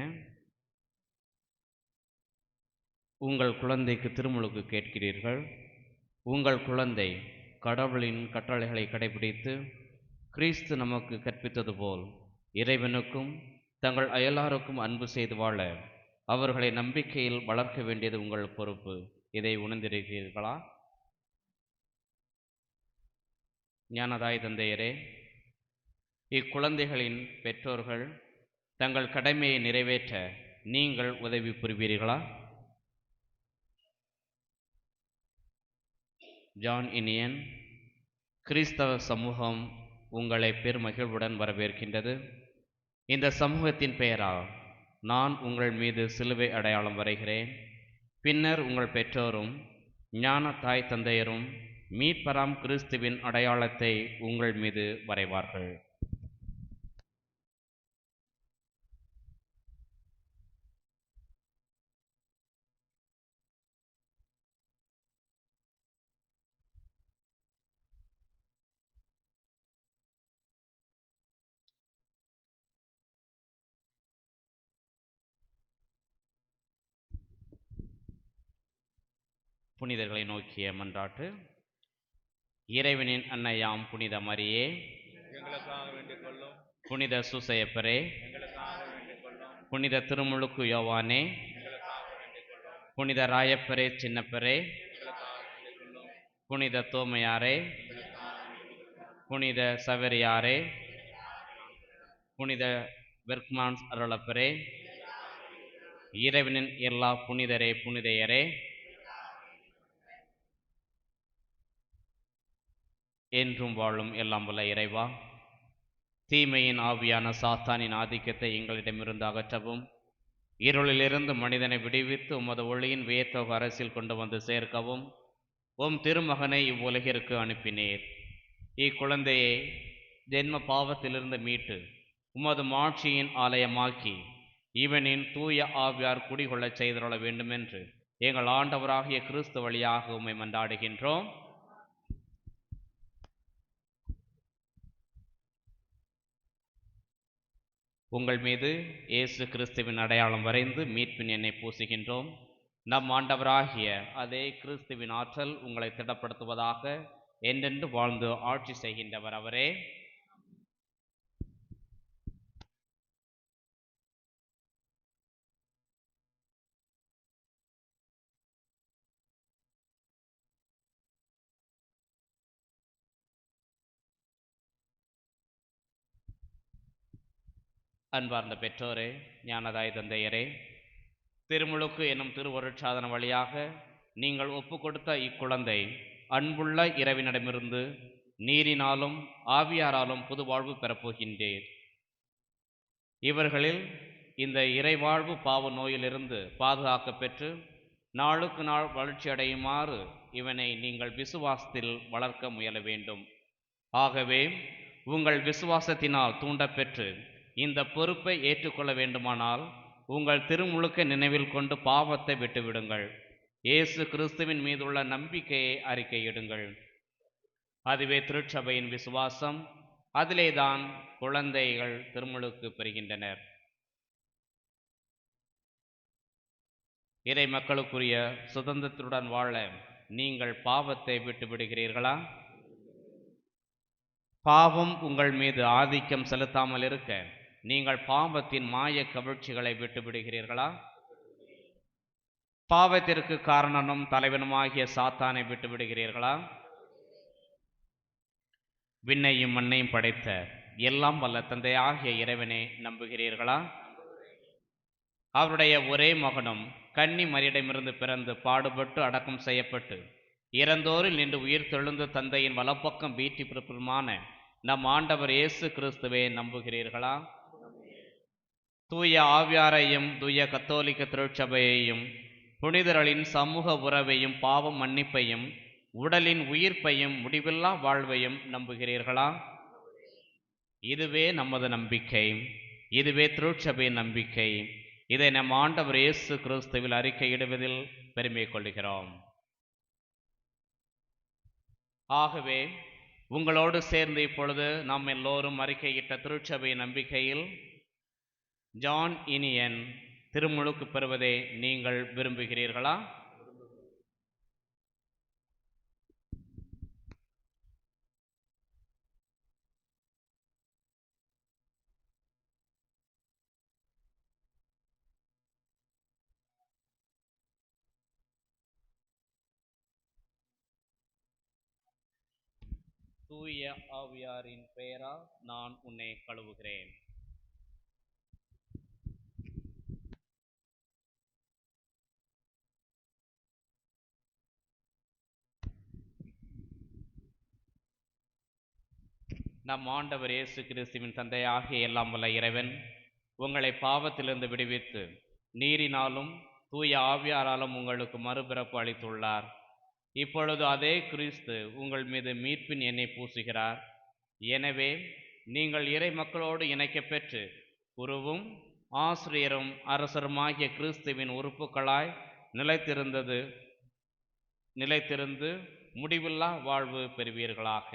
Speaker 5: உங்கள் குழந்தைக்கு திருமுழுக்கு கேட்கிறீர்கள். உங்கள் குழந்தை கடவுளின் கட்டளைகளை கடைபிடித்து கிறிஸ்து நமக்கு கற்பித்தது போல் இறைவனுக்கும் தங்கள் அயலாருக்கும் அன்பு செய்து வாழ அவர்களை நம்பிக்கையில் வளர்க்க வேண்டியது உங்கள் பொறுப்பு. இதை உணர்ந்திருக்கிறீர்களா? ஞானதாய் தந்தையரே, இக்குழந்தைகளின் பெற்றோர்கள் தங்கள் கடமையை நிறைவேற்ற நீங்கள் உதவி புரிவீர்களா? ஜான் இனியன், கிறிஸ்தவ சமூகம் உங்களை பெருமகிழ்வுடன் வரவேற்கின்றது. இந்த சமூகத்தின் பெயரால் நான் உங்கள் மீது சிலுவை அடையாளம் வரைகிறேன். பின்னர் உங்கள் பெற்றோரும் ஞான தாய் தந்தையரும் மீட்பராம் கிறிஸ்துவின் அடையாளத்தை உங்கள் மீது வரைவார்கள். புனிதர்களை நோக்கிய மன்றாட்டு. இறைவனின் அன்னையாம் புனித மரியே, புனித சூசையப்பரே, புனித திருமுழுக்கு யோவானே, புனித ராயப்பரே சின்னப்பரே, புனித தோமையாரே, புனித சவேரியாரே, புனித பெர்க்மான்ஸ் அருளப்பரே, இறைவனின் எல்லா புனிதரே புனிதையரே, என்றும் வாழும் எல்லாம் வல்ல இறைவா, தீமையின் ஆவியான சாத்தானின் ஆதிக்கத்தை எங்களிடமிருந்து அகற்றவும், இருளிலிருந்து மனிதனை விடுவித்து உமது ஒளியின் வியத்தொக அரசில் கொண்டு வந்து சேர்க்கவும் உம் திருமகனை இவ்வுலகிற்கு அனுப்பினீர். இக்குழந்தையை ஜென்ம பாவத்திலிருந்து மீட்டு உமது மாட்சியின் ஆலயமாக்கி இவனின் தூய ஆவியார் குடிகொள்ளச் செய்தருள வேண்டுமென்று எங்கள் ஆண்டவராகிய கிறிஸ்து வழியாக உம்மை மன்றாடுகின்றோம். உங்கள் மீது இயேசு கிறிஸ்துவின் அடையாளம் வரைந்து மீட்பின் எண்ணெய் பூசுகின்றோம். நம் ஆண்டவராகிய அதே கிறிஸ்துவின் ஆற்றல் உங்களை திடப்படுத்துவதாக. என்றென்று வாழ்ந்து ஆட்சி செய்கின்றவர் அவரே. அன்பார்ந்த பெற்றோரே, ஞானதாய் தந்தையரே, திருமுழுக்கு என்னும் திருவருட்சாதன வழியாக நீங்கள் ஒப்பு கொடுத்த இக்குழந்தை அன்புள்ள இறைவனிடமிருந்து நீரினாலும் ஆவியாராலும் புது வாழ்வு பெறப்போகின்றேன். இவர்களில் இந்த இறைவாழ்வு பாவ நோயிலிருந்து பாதுகாக்க பெற்று நாளுக்கு நாள் வளர்ச்சி அடையுமாறு இவனை நீங்கள் விசுவாசத்தில் வளர்க்க முயல வேண்டும். ஆகவே உங்கள் விசுவாசத்தினால் தூண்டப்பெற்று இந்த பொறுப்பை ஏற்றுக்கொள்ள வேண்டுமானால் உங்கள் திருமுழுக்கை நினைவில் கொண்டு பாவத்தை விட்டுவிடுங்கள். இயேசு கிறிஸ்துவின் மீதுள்ள நம்பிக்கையை அறிக்கையிடுங்கள். அதுவே திருச்சபையின் விசுவாசம். அதிலேதான் குழந்தைகள் திருமுழுக்கு பெறுகின்றனர். இறை மக்களுக்குரிய சுதந்திரத்துடன் வாழ நீங்கள் பாவத்தை விட்டு விடுகிறீர்களா? பாவம் உங்கள் மீது ஆதிக்கம் செலுத்தாமல் இருக்க நீங்கள் பாவத்தின் மாய கவர்ச்சிகளை விட்டு விடுகிறீர்களா? பாவத்திற்கு காரணனும் தலைவனுமாகிய சாத்தானை விட்டு விடுகிறீர்களா? விண்ணையும் மண்ணையும் படைத்த எல்லாம் வல்ல தந்தையாகிய இறைவனை நம்புகிறீர்களா? அவருடைய ஒரே மகனும் கன்னி மரியிடமிருந்து பிறந்து பாடுபட்டு அடக்கம் செய்யப்பட்டு இறந்தோரில் நின்று உயிர் தெழுந்து தந்தையின் வலப்பக்கம் வீட்டி பிறப்புமான நம் ஆண்டவர் இயேசு கிறிஸ்துவை நம்புகிறீர்களா? தூய ஆவியாரையும் தூய கத்தோலிக்க திருச்சபையையும் புனிதர்களின் சமூக உறவையும் பாவம் மன்னிப்பையும் உடலின் உயிர்ப்பையும் முடிவில்லா வாழ்வையும் நம்புகிறீர்களா? இதுவே நமது நம்பிக்கை. இதுவே திருச்சபையின் நம்பிக்கை. இதை நம் ஆண்டவர் இயேசு கிறிஸ்துவில் அறிக்கையிடுவதில் பெருமை கொள்கிறோம். ஆகவே உங்களோடு சேர்ந்து இப்பொழுது நாம் எல்லோரும் அறிக்கையிட்ட திருச்சபையின் நம்பிக்கையில் ஜான் இனியன் திருமுழுக்கு பெறுவதை நீங்கள் விரும்புகிறீர்களா? தூய ஆவியாரின் பெயரால் நான் உன்னை கழுவுகிறேன். நம் ஆண்டவர் இயேசு கிறிஸ்துவின் தந்தையாகிய எல்லாம் வல்ல இறைவன் உங்களை பாவத்திலிருந்து விடுவித்து நீரினாலும் தூய ஆவியாராலும் உங்களுக்கு மறுபிறப்பு அளித்துள்ளார். இப்பொழுது அதே கிறிஸ்து உங்கள் மீது மீட்பின் எண்ணெய் பூசுகிறார். எனவே நீங்கள் இறை மக்களோடு இணைக்கப்பெற்று குருவும் ஆசிரியரும் அரசருமாகிய கிறிஸ்துவின் உறுப்புகளாய் நிலைத்திருந்து முடிவில்லா வாழ்வு பெறுவீர்களாக.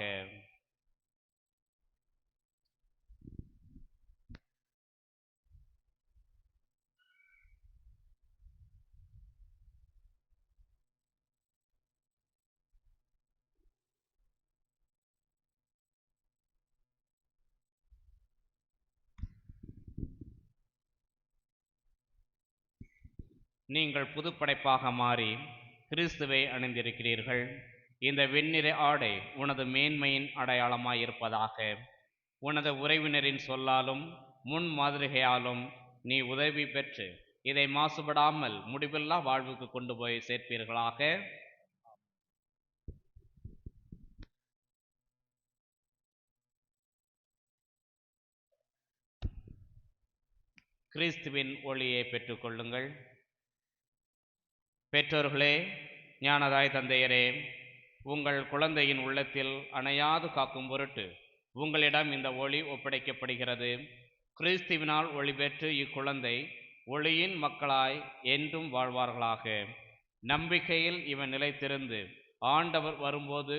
Speaker 5: நீங்கள் புதுப்படைப்பாக மாறி கிறிஸ்துவை அணிந்திருக்கிறீர்கள். இந்த வெண்ணிற ஆடை உனது மேன்மையின் அடையாளமாயிருப்பதாக. உனது உறவினரின் சொல்லாலும் முன் மாதிரிகையாலும் நீ உதவி பெற்று இதை மாசுபடாமல் முடிவில்லா வாழ்வுக்கு கொண்டு போய் சேர்ப்பீர்களாக. கிறிஸ்துவின் ஒளியை பெற்றுக்கொள்ளுங்கள். பெற்றோர்களே, ஞானதாய் தந்தையரே, உங்கள் குழந்தையின் உள்ளத்தில் அணையாது காக்கும் பொருட்டு உங்களிடம் இந்த ஒளி ஒப்படைக்கப்படுகிறது. கிறிஸ்துவினால் ஒளி பெற்று இக்குழந்தை ஒளியின் மக்களாய் என்றும் வாழ்வார்களாக. நம்பிக்கையில் இவன் நிலைத்திருந்து ஆண்டவர் வரும்போது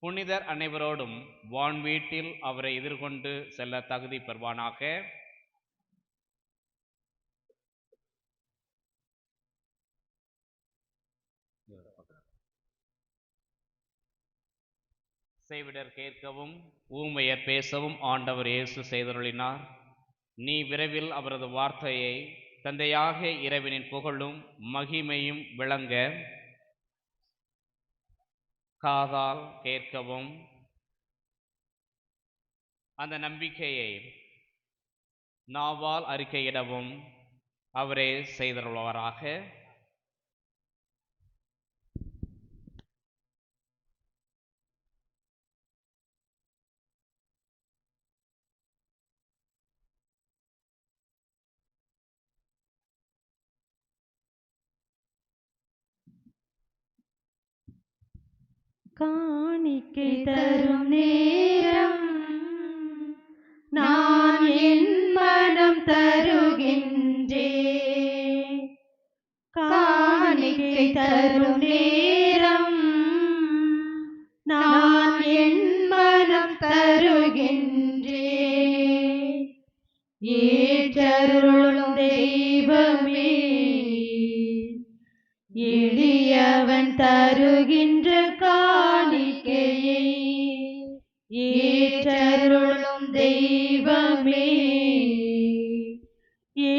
Speaker 5: புனிதர் அனைவரோடும் வான்வீட்டில் அவரை எதிர்கொண்டு செல்ல தகுதி பெறுவானாக. செய்விடர் கேட்கவும் ஊமையர் பேசவும் ஆண்டவர் இயேசு செய்தருளினார். நீ விரைவில் அவரது வார்த்தையை தந்தையாக இறைவனின் புகழும் மகிமையும் விளங்க காதால் கேட்கவும் அந்த நம்பிக்கையை நாவால் அறிக்கையிடவும் அவரே செய்தருள்வாராக.
Speaker 1: காணிக்கை தரும் நேரம் நான் என் மனம் தருகின்றேன். காணிக்கை தரும் நேரம் நான் என் மனம் தருகின்றேன். ஏற்றருளும் தெய்வமே, எளியவன் தருகின்ற காணிக்கையை ஏற்றருளும் தெய்வமே,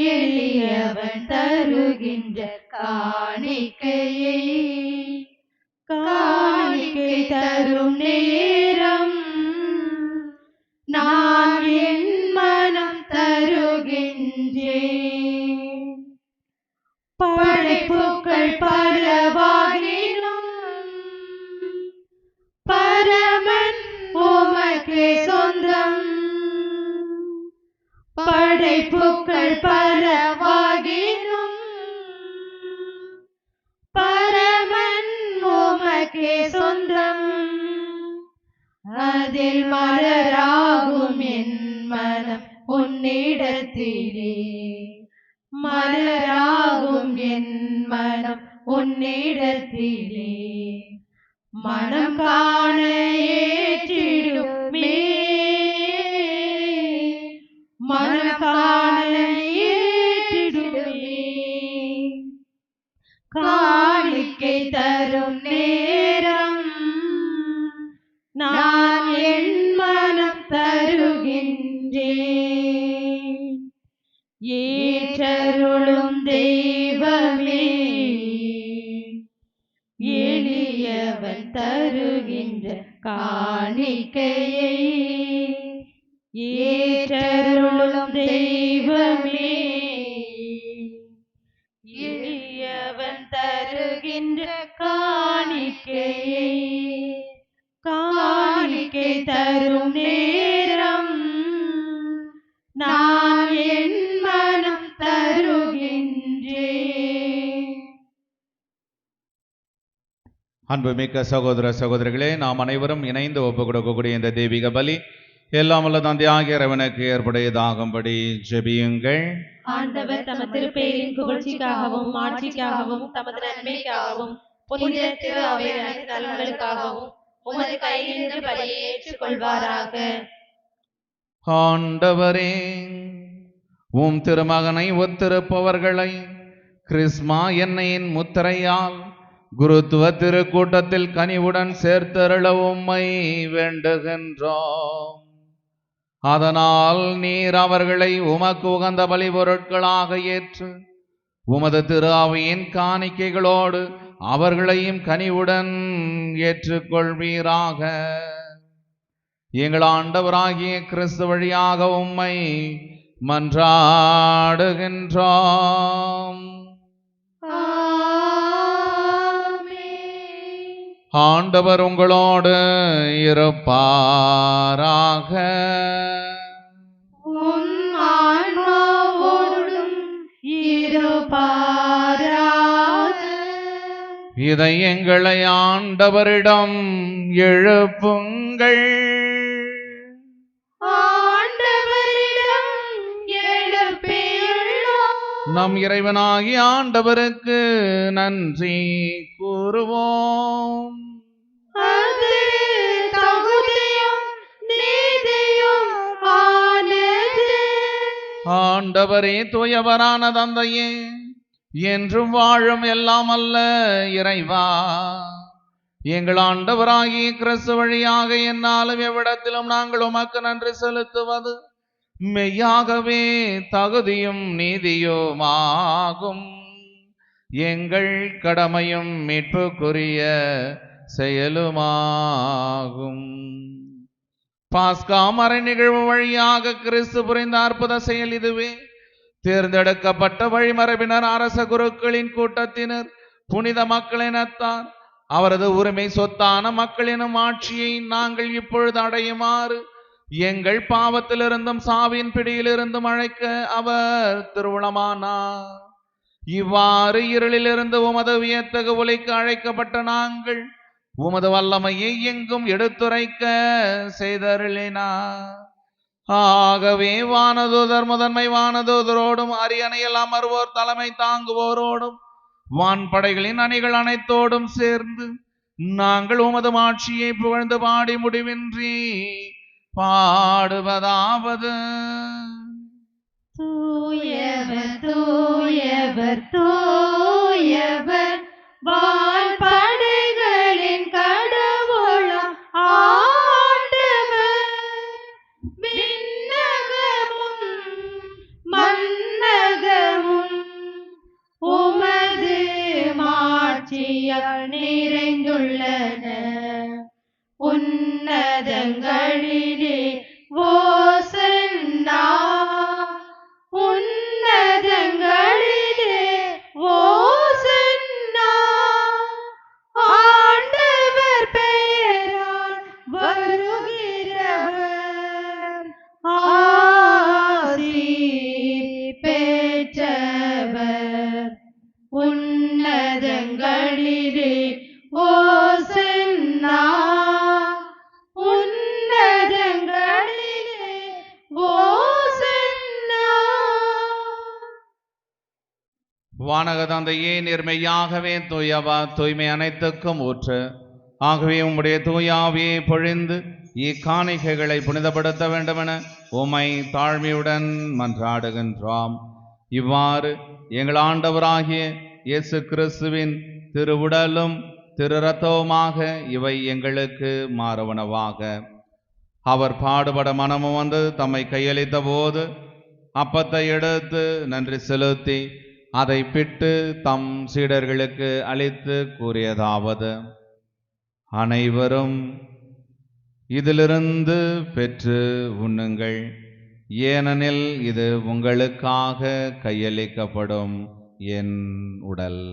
Speaker 1: எளியவன் தருகின்ற காணிக்கையை. காணிக்கை தரும் நேரம் நான் என் மனம் தருகின்றேன். படைப்புக்கள் பலவாகினும் பரமன் உமக்கே சொந்தம். படைப்புக்கள் பலவாகினும் பரமன் உமக்கே சொந்தம். அதில் மலராகும் என் மனம் உன்னிடத்திலே, மலராகும் என் மனம் உன்னிடத்திலே. மனம் காண ஏற்றிடுமே, மனம் காண ஏற்றிடுமே. காணிக்கை தரும் நேரம் நான் என் மனம் தருகின்றேன். ஏற்றருளும் தெய்வமே, எளியவன் தருகின்ற காணிக்கையை ஏற்றருளும் தெய்வமே, எளியவன் தருகின்ற காணிக்கையை. காணிக்கை தரும் நேரம்
Speaker 2: அன்புமிக்க சகோதர சகோதரிகளே, நாம் அனைவரும் இணைந்து ஒப்புக் கொடுக்கக்கூடிய இந்த தெய்வீக பலி எல்லாம் வல்ல தந்தையாகிய இறைவனுக்கு ஏற்புடையதாகும்படி ஜெபியுங்கள்.
Speaker 1: ஆண்டவர் தமது திருப்பெயரின் புகழ்ச்சிக்காகவும் ஆட்சிக்காகவும் தமது நன்மைக்காகவும் புனித திரு அவை அனைத்து நலன்களுக்காகவும் உமது கையிலிருந்து பலியை ஏற்றுக்கொள்வாராக.
Speaker 2: ஆண்டவரே, உம் திருமகனை ஒத்திருப்பவர்களை கிறிஸ்மா எண்ணெயின் முத்திரையால் குருத்துவ திருக்கூட்டத்தில் கனிவுடன் சேர்த்தருள உம்மை வேண்டுகின்றோம். அதனால் நீர் அவர்களை உமக்கு உகந்த பலி பொருட்களாக ஏற்று உமது திரு அவையின் காணிக்கைகளோடு அவர்களையும் கனிவுடன் ஏற்றுக்கொள்வீராக. எங்கள் ஆண்டவராகிய கிறிஸ்து வழியாக உம்மை மன்றாடுகின்றோம். ஆண்டவர் உங்களோடு இருப்பாராக.
Speaker 1: உம் ஆன்மாவோடும் இருப்பாராக.
Speaker 2: இதை எங்களை ஆண்டவரிடம் எழுப்புங்கள்.
Speaker 1: ஆண்டவரிடம் எழுப்பியுள்ளோம்.
Speaker 2: நம் இறைவனாகிய ஆண்டவருக்கு நன்றி கூறுவோம்.
Speaker 1: அது தகுதியும் நீதியும் ஆனது.
Speaker 2: ஆண்டவரே, தூயவரான தந்தையே, என்றும் வாழும் எல்லாம் அல்ல இறைவா, எங்கள் ஆண்டவராகிய கிறிஸ்து வழியாக என்னாலும் எவ்விடத்திலும் நாங்கள் உமக்கு நன்றி செலுத்துவது மெய்யாகவே தகுதியும் நீதியுமாகும். எங்கள் கடமையும் மீட்புக்குரிய செயலுமாகும். பாஸ்கா மறை நிகழ்வு வழியாக கிறிஸ்து புரிந்த அற்புத செயல் இதுவே. தேர்ந்தெடுக்கப்பட்ட வழிமரபினர், அரச குருக்களின் கூட்டத்தினர், புனித மக்களினத்தார் அவரது உரிமை சொத்தான மக்களினும் ஆட்சியை நாங்கள் இப்பொழுது அடையுமாறு எங்கள் பாவத்திலிருந்தும் சாவின் பிடியிலிருந்தும் அழைக்க அவர் திருவுளமானார். இவ்வாறு இருளிலிருந்து உமது வியத்தகு ஒளிக்கு அழைக்கப்பட்ட நாங்கள் உமது வல்லமையை எங்கும் எடுத்துரைக்க செய்தருளினார். ஆகவே வானதூதர் முதன்மை வானதூதரோடும் அரியணையில் அமர்வோர் தலைமை தாங்குவோரோடும் வான்படைகளின் அணிகள் அனைத்தோடும் சேர்ந்து நாங்கள் உமது மாட்சியை புகழ்ந்து பாடி முடிவின்றி பாடுவதாவது:
Speaker 1: தூயவர் தூயவர் தூயவர் வான்படைகளின் கடவுளாம் ஆண்டவர். விண்ணகமும் மண்ணகமும் உமது மாட்சியால் நிறைந்துள்ளன. உன்னதங்களிலே ஓசன்னா, உன்னதங்களிலே ஓசன்னா. ஆண்டவர் பெயரால் வருகிறவர் ஆசி பெற்றவர். உன்னதங்களிலே ஓசன்னா, உன்னதங்களிலே ஓசன்னா.
Speaker 2: வானக தந்தையே, நேர்மையாகவே தூய்மை அனைத்துக்கும் ஊற்று. ஆகவே உம்முடைய தூயாவியை பொழிந்து இக்காணிக்கைகளை புனிதப்படுத்த வேண்டுமென உம்மை தாழ்மையுடன் மன்றாடுகின்றோம். இவ்வாறு எங்கள் ஆண்டவராகிய இயேசு கிறிஸ்துவின் திருவுடலும் திரு இரத்தவுமாக இவை எங்களுக்கு மாறுவனவாக. அவர் பாடுபட மனமும் வந்து தம்மை கையளித்த போது அப்பத்தை எடுத்து நன்றி செலுத்தி அதை பிட்டு தம் சீடர்களுக்கு அளித்து கூறியதாவது: அனைவரும் இதிலிருந்து பெற்று உண்ணுங்கள், ஏனெனில் இது உங்களுக்காக கையளிக்கப்படும் என் உடல்.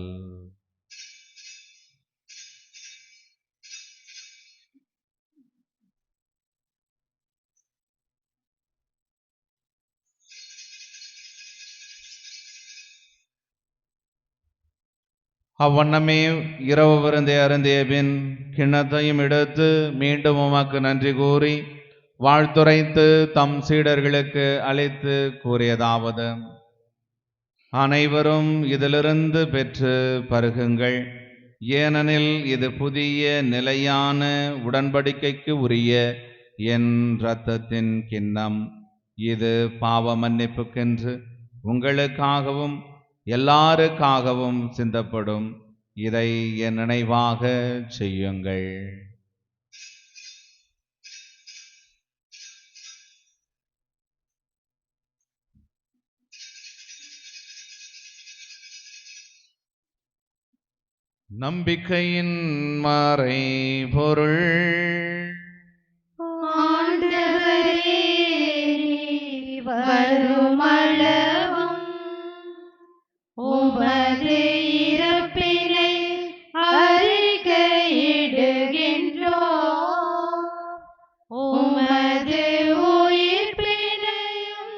Speaker 2: அவ்வண்ணமே இரவு விருந்தை அருந்திய பின் கிண்ணத்தையும் எடுத்து மீண்டும் உமக்கு நன்றி கூறி வாழ்த்துரைத்து தம் சீடர்களுக்கு அளித்து கூறியதாவது: அனைவரும் இதிலிருந்து பெற்று பருகுங்கள். ஏனெனில் இது புதிய நிலையான உடன்படிக்கைக்கு உரிய என் இரத்தத்தின் கிண்ணம். இது பாவ மன்னிப்புக்கென்று உங்களுக்காகவும் எல்லாருக்காகவும் சிந்தப்படும். இதை என் நினைவாக செய்யுங்கள். நம்பிக்கையின் மறைபொருள்.
Speaker 1: ஆண்டவரே, நீர் வருமளவும் உமது இறப்பினை அறிக்கையிடுகின்றோம், உமது உயிர்ப்பினையும்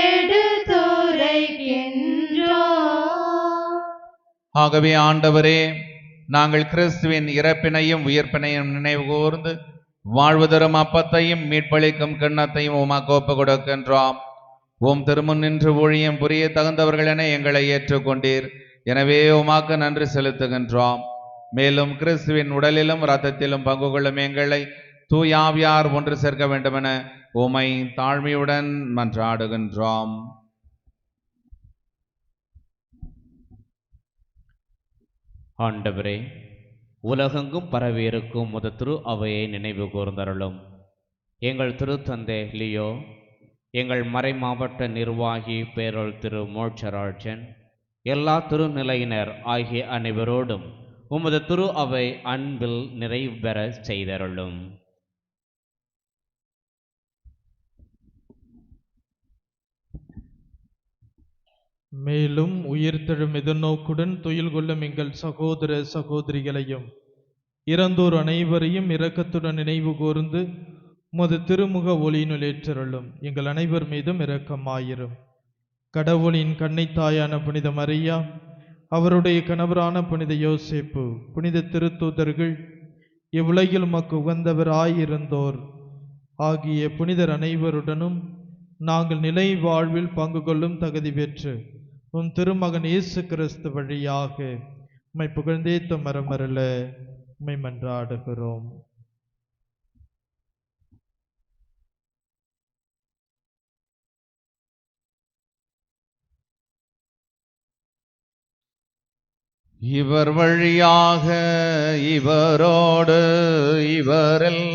Speaker 1: எடுத்துரைக்கின்றோம்.
Speaker 2: ஆகவே ஆண்டவரே, நாங்கள் கிறிஸ்துவின் இறப்பினையும் உயிர்ப்பினையும் நினைவு கூர்ந்து வாழ்வு தரும் அப்பத்தையும் மீட்பளிக்கும் கிண்ணத்தையும் உமக்கு ஒப்புக் கொடுக்கின்றோம். உம் திருமுன் நின்று ஊழியம் புரிய தகுந்தவர்கள் என எங்களை ஏற்றுக்கொண்டீர். எனவே உமாக்கு நன்றி செலுத்துகின்றோம். மேலும் கிறிஸ்துவின் உடலிலும் இரத்தத்திலும் பங்கு கொள்ளும் எங்களை தூயாவியார் ஒன்று சேர்க்க வேண்டுமென உமை தாழ்மையுடன் மன்றாடுகின்றோம்.
Speaker 5: ஆண்டவரே, உலகெங்கும் பரவியிருக்கும் முத திரு அவையை நினைவு கூர்ந்தருளும். எங்கள் திருத்தந்தை லியோ, எங்கள் மறை மாவட்ட நிர்வாகி பேரொள் திரு மோட்சராஜன், எல்லா திருநிலையினர் ஆகிய அனைவரோடும் உமது திரு அவை அன்பில் நிறைவு பெற செய்தருளும்.
Speaker 6: மேலும் உயிர்த்தெழும் எதிர்நோக்குடன் துயில் கொள்ளும் எங்கள் சகோதர சகோதரிகளையும் இறந்தோர் அனைவரையும் இரக்கத்துடன் நினைவு கூர்ந்து உமது திருமுக ஒளியினுள் ஏற்றருளும். எங்கள் அனைவர் மீதும் இரக்கமாயிரும். கடவுளின் கன்னித்தாயான புனித மரியா, அவருடைய கணவரான புனித யோசேப்பு, புனித திருத்தூதர்கள், இவ்வுலகில் உமக்கு உகந்தவராயிருந்தோர் ஆகிய புனிதர் அனைவருடனும் நாங்கள் நிலை வாழ்வில் பங்கு கொள்ளும் தகுதி பெற்று உம் திருமகன் இயேசு கிறிஸ்து வழியாக உம்மை புகழ்ந்தேத்த மரமருள உம்மை மன்றாடுகிறோம்.
Speaker 2: இவர் வழியாக இவரோடு இவரில்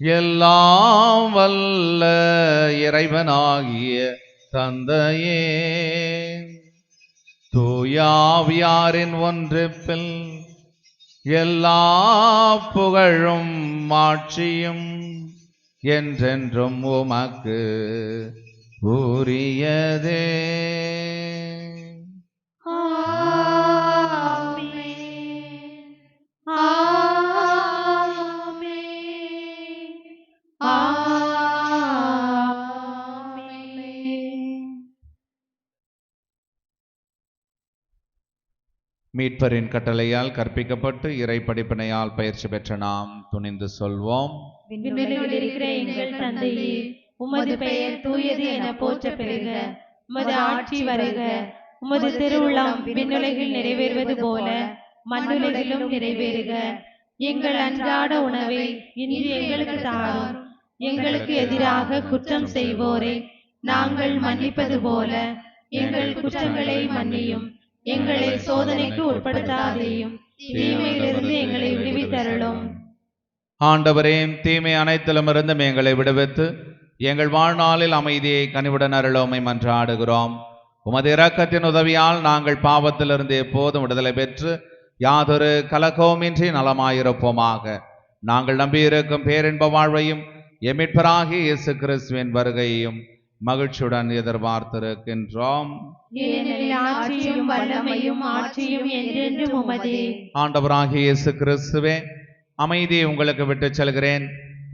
Speaker 2: எல்லாம் வல்ல இறைவனாகிய தந்தையே, தூயாவியாரின் ஒன்றிப்பில் எல்லா புகழும் மாட்சியும் என்றென்றும் உமக்கு உரியதே. மீட்பரின் கட்டளையால் கற்பிக்கப்பட்டு இறை படிப்பினையால் பயிற்சி பெற்ற நாம் துணிந்து சொல்வோம்:
Speaker 1: விண்ணுலகில் இருக்கிற எங்கள் தந்தையே, உமது பெயர் தூயது என போற்ற பெறுக. உமது ஆட்சி வருக. உமது திருவுளம் விண்ணுலகில் நிறைவேறுவது போல மண்ணுலகிலும் நிறைவேறுக. எங்கள் அன்றாட உணவை இன்று எங்களுக்கு தாரும். எங்களுக்கு எதிராக குற்றம் செய்வோரை நாங்கள் மன்னிப்பது போல எங்கள் குற்றங்களை மன்னியும். எங்களை சோதனைக்கு உட்படுத்தாதேயும், தீமையிலிருந்து எங்களை விடுவித்தருளும்.
Speaker 2: ஆண்டவரே, தீமை அனைத்திலுமிருந்தும் எங்களை விடுவித்து எங்கள் வாழ்நாளில் அமைதியை கனிவுடன் அருளோமை மன்றாடுகிறோம். உமது இரக்கத்தின் உதவியால் நாங்கள் பாவத்திலிருந்து எப்போதும் விடுதலை பெற்று யாதொரு கலக்கவுமின்றி நலமாயிருப்போமாக. நாங்கள் நம்பியிருக்கும் பேரின்ப வாழ்வையும் எமிட்பராகிய இயேசு கிறிஸ்துவின் வருகையையும் மகிழ்ச்சியுடன் எதிர்பார்த்திருக்கின்றோம். ஆண்டவராகிய இயேசு கிறிஸ்துவே, அமைதியை உங்களுக்கு விட்டு செல்கிறேன்,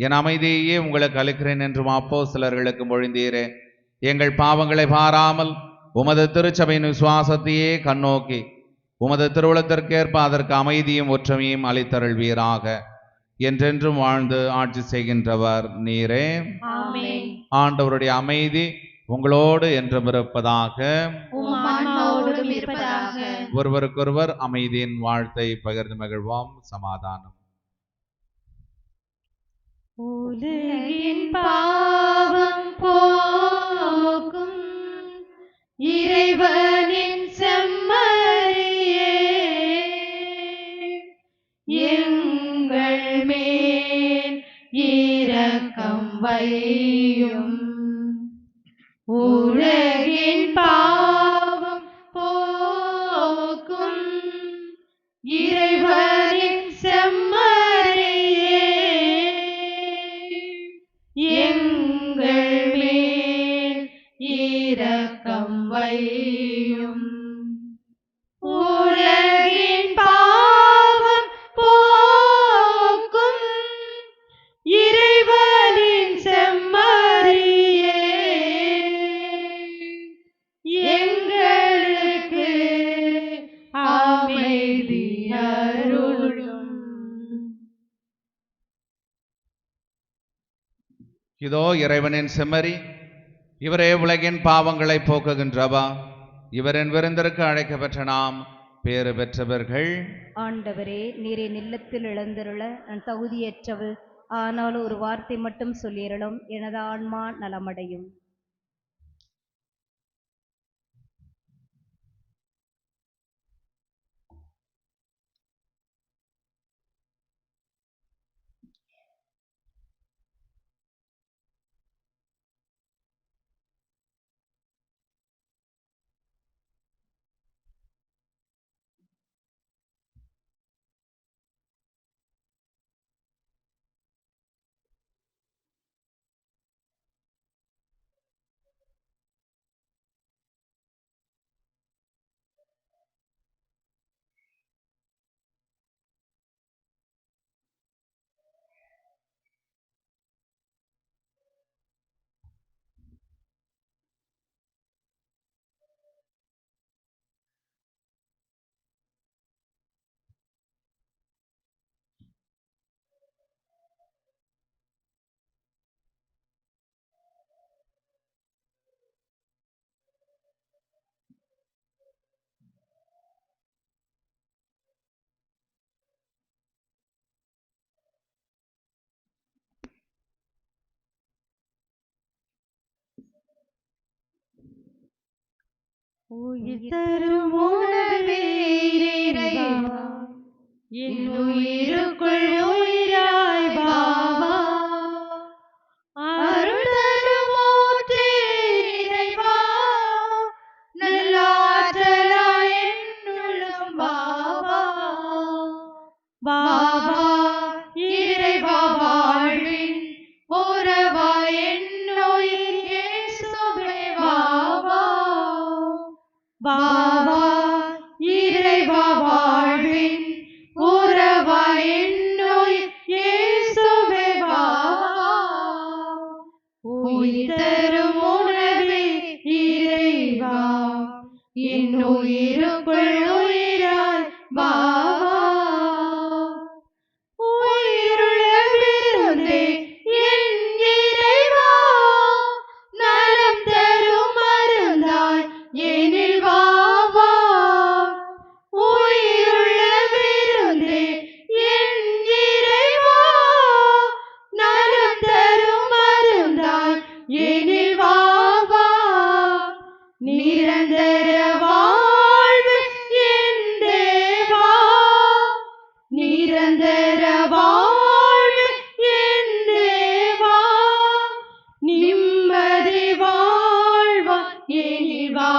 Speaker 2: என் அமைதியையே உங்களுக்கு அளிக்கிறேன் என்றும் அப்போஸ்தலர்களுக்கு மொழிந்தீரே. எங்கள் பாவங்களை பாராமல் உமது திருச்சபையின் விசுவாசத்தையே கண்ணோக்கி உமது திருவுளத்திற்கேற்ப அதற்கு அமைதியும் ஒற்றுமையும் அளித்தருள்வீராக. என்றென்றும் வாழ்ந்து ஆட்சி செய்கின்றவர் நீரே.
Speaker 4: ஆமென்.
Speaker 2: ஆண்டவருடைய அமைதி உங்களோடு என்றும் இருப்பதாக.
Speaker 4: உம் ஆன்மாவோடும் இருப்பதாக.
Speaker 2: ஒருவருக்கொருவர் அமைதியின் வாழ்த்தை பகிர்ந்து மகிழ்வோம். சமாதானம்.
Speaker 1: உலகின் பாவம் போக்கும் இறைவனின் செம்மறியே, எங்கள் மேல் இரக்கம் வையும். உலகின் பாவம் போக்கும் இறைவனின் செம்மறியே, எங்கள் மேல் இரக்கம் வையும். உலகின் பாவம் போக்கும் இறைவனின் செம்மறியே, எங்களுக்கு அமைதி அருளும்.
Speaker 2: இதோ இறைவனின் செம்மறி, இவரே உலகின் பாவங்களை போக்குகின்றவா. இவரின் விருந்திற்கு அழைக்கப்பெற்ற நாம் பேறு பெற்றவர்கள்.
Speaker 7: ஆண்டவரே, நீரே நில்லத்தில் இழந்திருள நான் தகுதியற்றவள், ஆனால் ஒரு வார்த்தை மட்டும் சொல்லிரலும், எனது ஆன்மா நலமடையும்.
Speaker 1: உயிர் தரும் உணவே இறைவா, என் உயிருக்குள் உயிராய் வா வா. அருள் தரும் ஊற்றே இறைவா, நல்லாற்றலாய் என்னுள்ளும் வா வா. வா வா இறைவா, வாழ்வின் உறவா என்னுயிர் இயேசுவே வா வா. வா வா இறைவா, வாழ்வின் உறவா என்னுயிர் இயேசுவே வா வா. உயிர் தரும் உணவே இறைவா, என் உயிருக்குள் உயிராய் வா வா. உயிருள்ள விருந்தே என் இறைவா, நலம் தரும் மருந்தாய் எனில் வா வா. உயிருள்ள விருந்தே என் இறைவா, நலம் தரும் மருந்தாய் எனில் வா வா. நிரந்தர வாழ்வு என் தேவா, நிரந்தர வாழ்வு என் தேவா. நிம்மதி வாழ்வா எனில் வா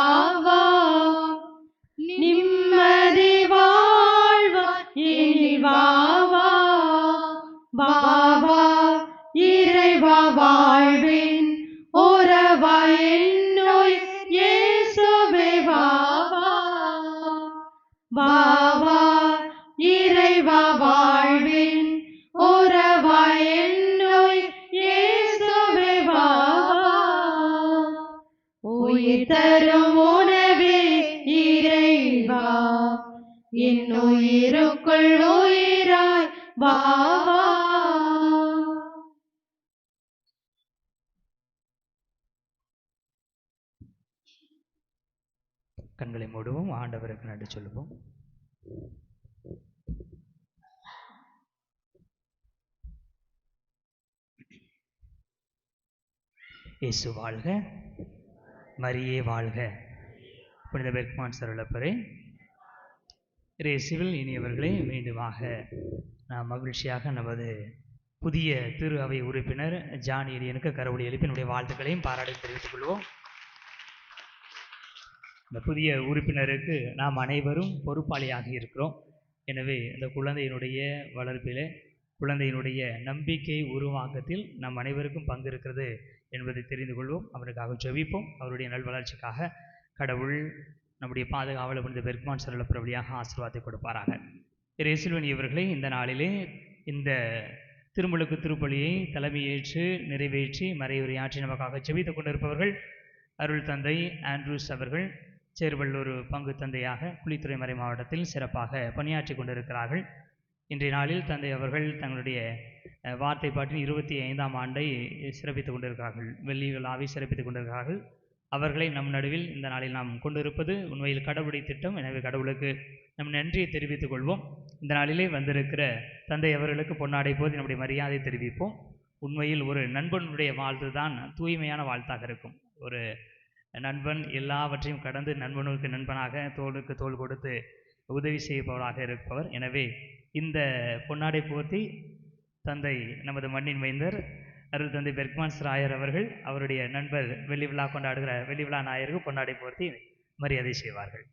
Speaker 1: வா. நிம்மதி வாழ்வா எனில் வா வா. வா வா இறைவா, வாழ்வின் உறவா என்னுயிர் இயேசுவே வா வா. வா வா இறைவா, வாழ்வின் உறவா என்னுயிர் இயேசுவே வா வா. உயிர் தரும் உயிருக்குள் உயிராய் வா வா.
Speaker 3: கண்களை மூடுவோம், ஆண்டவருக்கு நன்றி சொல்லுவோம். இயேசு வாழ்க, மரியே வாழ்க. புனித பெர்க்மான் சருளப்பரே இயேசுவில் இனியவர்களே, மீண்டுமாக நாம் மகிழ்ச்சியாக நமது புதிய திரு அவை உறுப்பினர் ஜான் எலியனுக்கு கரவொலி எழுப்பி என்னுடைய வாழ்த்துக்களையும் பாராட்டி தெரிவித்துக் கொள்வோம். இந்த புதிய உறுப்பினருக்கு நாம் அனைவரும் பொறுப்பாளியாக இருக்கிறோம். எனவே இந்த குழந்தையினுடைய வளர்ப்பிலே, குழந்தையினுடைய நம்பிக்கை உருவாக்கத்தில் நம் அனைவருக்கும் பங்கு இருக்கிறது என்பதை தெரிந்து கொள்வோம். அவருக்காக ஜெபிப்போம். அவருடைய நல்வளர்ச்சிக்காக கடவுள் நம்முடைய பாதுகாவலர் புனித பெர்க்மான் சருளப்பர் வழியாக ஆசீர்வாதத்தை கொடுப்பாராக. இயேசுவின் இவர்களே, இந்த நாளிலே இந்த திருமுழுக்கு திருப்பலியை தலைமையேற்று நிறைவேற்றி மறையுரையாற்றி நமக்காக ஜெபித்துக் கொண்டிருப்பவர்கள் அருள் தந்தை ஆண்ட்ரூஸ் அவர்கள். சேர்வள்ளூர் பங்கு தந்தையாக குளித்துறை மறை மாவட்டத்தில் சிறப்பாக பணியாற்றி கொண்டிருக்கிறார்கள். இன்றைய நாளில் தந்தை அவர்கள் தங்களுடைய வார்த்தை பாட்டின் 25ஆம் ஆண்டை சிறப்பித்துக் கொண்டிருக்கிறார்கள். வெள்ளி விழாவை சிறப்பித்துக் கொண்டிருக்கிறார்கள். அவர்களை நம் நடுவில் இந்த நாளில் நாம் கொண்டிருப்பது உண்மையில் கடவுளுடைய திட்டம். எனவே கடவுளுக்கு நம் நன்றியை தெரிவித்துக் கொள்வோம். இந்த நாளிலே வந்திருக்கிற தந்தை அவர்களுக்கு பொன்னாடை போது நம்முடைய மரியாதை தெரிவிப்போம். உண்மையில் ஒரு நண்பனுடைய வாழ்த்து தான் தூய்மையான வாழ்த்தாக இருக்கும். ஒரு நண்பன் எல்லாவற்றையும் கடந்து நண்பனுக்கு நண்பனாக தோளுக்கு தோள் கொடுத்து உதவி செய்பவராக இருப்பவர். எனவே இந்த பொன்னாடை போர்த்தி தந்தை நமது மண்ணின் மைந்தர் அருள் தந்தை பெர்க்மான்ஸ் ராயர் அவர்கள் அவருடைய நண்பர் வெள்ளி விழா கொண்டாடுகிற வெள்ளி விழா நாயருக்கு பொன்னாடை போர்த்தி மரியாதை செய்வார்கள்.